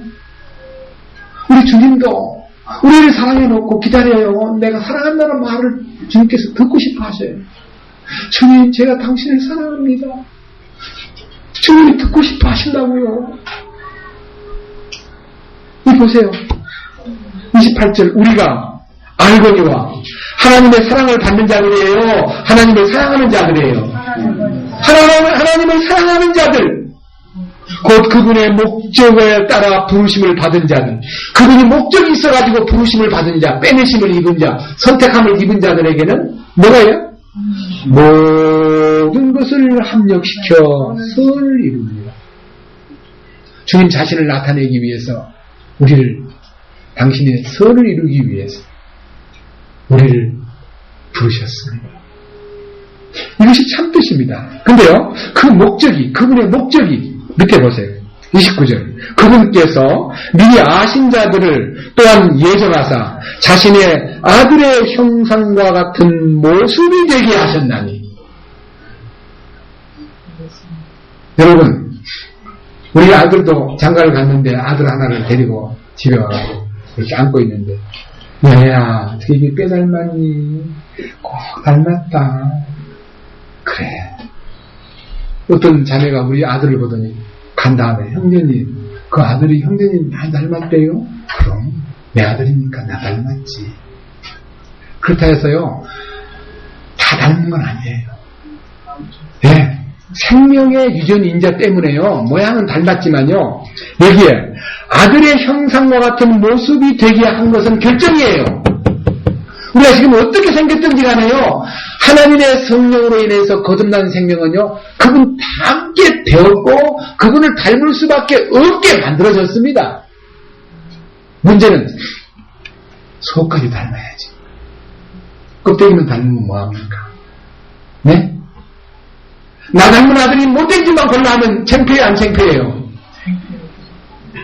우리 주님도 우리를 사랑해놓고 기다려요. 내가 사랑한다는 말을 주님께서 듣고 싶어 하셔요. 주님, 제가 당신을 사랑합니다. 주님이 듣고 싶어 하신다고요. 이 보세요. 28절, 우리가 알거니와 하나님의 사랑을 받는 자들이에요. 하나님을 사랑하는 자들이에요. 하나님을 사랑하는 자들, 곧 그분의 목적에 따라 부르심을 받은 자들, 그분이 목적이 있어가지고 부르심을 받은 자, 빼내심을 입은 자, 선택함을 입은 자들에게는 뭐가요? 모든 것을 합력시켜 선을 이룹니다. 주님 자신을 나타내기 위해서 우리를, 당신의 선을 이루기 위해서 우리를 부르셨습니다. 이것이 참 뜻입니다. 근데요, 그 목적이, 그분의 목적이, 밑에 보세요. 29절. 그분께서 미리 아신 자들을 또한 예정하사 자신의 아들의 형상과 같은 모습이 되게 하셨나니. 여러분, 우리 아들도 장가를 갔는데 아들 하나를 데리고 집에 와가지고 이렇게 안고 있는데, 얘야, 어떻게 이게 꽤 닮았니? 꼭 닮았다. 그래. 어떤 자매가 우리 아들을 보더니 간 다음에, 형제님, 그 아들이 형제님 많이 닮았대요? 그럼 내 아들이니까 나 닮았지. 그렇다 해서요, 다 닮은 건 아니에요. 네. 생명의 유전 인자 때문에요, 모양은 닮았지만요, 여기에 아들의 형상과 같은 모습이 되게 한 것은 결정이에요. 우리가 지금 어떻게 생겼든지 간에요, 하나님의 성령으로 인해서 거듭난 생명은요, 그분 다 함께 되었고 그분을 닮을 수밖에 없게 만들어졌습니다. 문제는 속까지 닮아야지. 껍데기만 닮으면 뭐합니까? 네? 나 닮은 아들이 못된 집만 골라 하면 창피해요, 안 창피해요?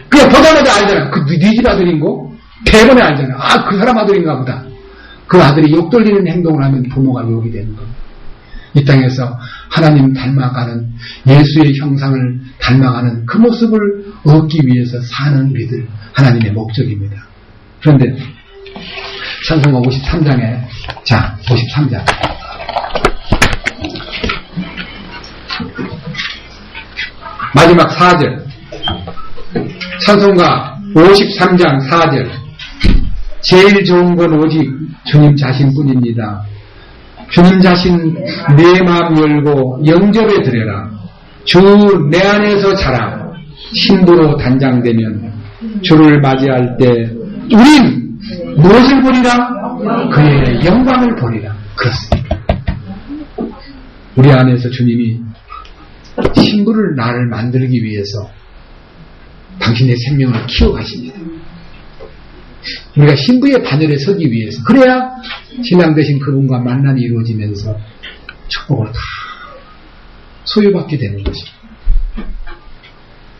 그냥 보자마자 알잖아. 그 네 집 아들인고? 대번에 알잖아. 아, 그 사람 아들인가 보다. 그 아들이 욕 돌리는 행동을 하면 부모가 욕이 되는 겁니다. 이 땅에서 하나님 닮아가는, 예수의 형상을 닮아가는 그 모습을 얻기 위해서 사는 우리들, 하나님의 목적입니다. 그런데 찬송가 53장에, 자, 53장. 마지막 4절. 찬송가 53장 4절. 제일 좋은 건 오직 주님 자신뿐입니다. 주님 자신 내 마음 열고 영접해 드려라. 주 내 안에서 자라. 신부로 단장되면 주를 맞이할 때 우린 무엇을 보리라? 그의 영광을 보리라. 그렇습니다. 우리 안에서 주님이 신부를 나를 만들기 위해서 당신의 생명을 키워가십니다. 우리가 신부의 반열에 서기 위해서, 그래야 신랑 되신 그분과 만남이 이루어지면서 축복을 다 소유받게 되는 것입니다.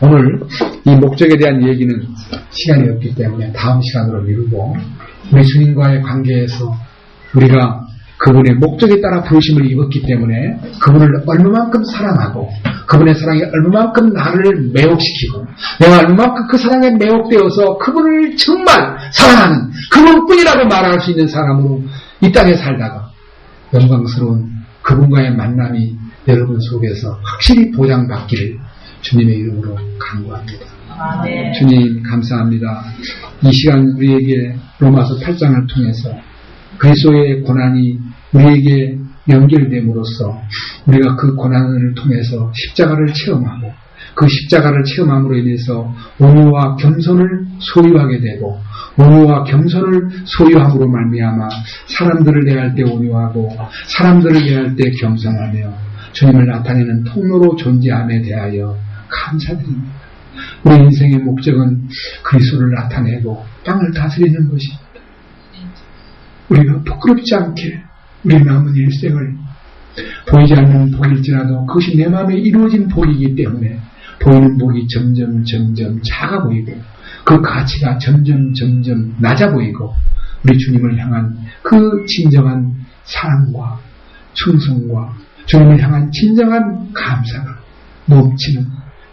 오늘 이 목적에 대한 얘기는 시간이 없기 때문에 다음 시간으로 미루고, 우리 주님과의 관계에서 우리가 그분의 목적에 따라 부르심을 입었기 때문에 그분을 얼마만큼 사랑하고 그분의 사랑이 얼마만큼 나를 매혹시키고 내가 얼마만큼 그 사랑에 매혹되어서 그분을 정말 사랑하는 그분뿐이라고 말할 수 있는 사람으로 이 땅에 살다가 영광스러운 그분과의 만남이 여러분 속에서 확실히 보장받기를 주님의 이름으로 간구합니다. 네. 주님 감사합니다. 이 시간 우리에게 로마서 8장을 통해서 그리스도의 고난이 우리에게 연결됨으로써 우리가 그 고난을 통해서 십자가를 체험하고 그 십자가를 체험함으로 인해서 온유와 겸손을 소유하게 되고 온유와 겸손을 소유함으로 말미암아 사람들을 대할 때 온유하고 사람들을 대할 때 겸손하며 주님을 나타내는 통로로 존재함에 대하여 감사드립니다. 우리 인생의 목적은 그리스도를 나타내고 땅을 다스리는 것입니다. 우리가 부끄럽지 않게 우리 남은 일생을 보이지 않는 복일지라도 그것이 내 마음에 이루어진 복이기 때문에 보이는 복이 점점 작아 보이고 그 가치가 점점 낮아 보이고 우리 주님을 향한 그 진정한 사랑과 충성과 주님을 향한 진정한 감사가 넘치는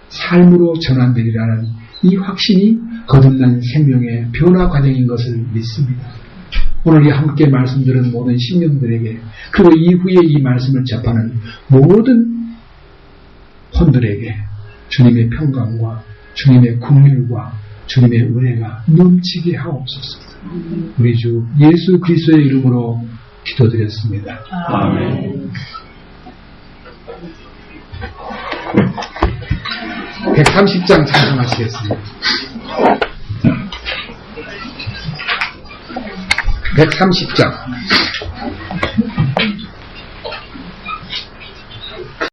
삶으로 전환되리라는 이 확신이 거듭난 생명의 변화 과정인 것을 믿습니다. 오늘 이 함께 말씀 들은 모든 신령들에게 그리고 이후에 이 말씀을 접하는 모든 혼들에게 주님의 평강과 주님의 긍휼과 주님의 은혜가 넘치게 하옵소서. 우리 주 예수 그리스도의 이름으로 기도드렸습니다. 아멘. 130장 찬송하시겠습니다. 130장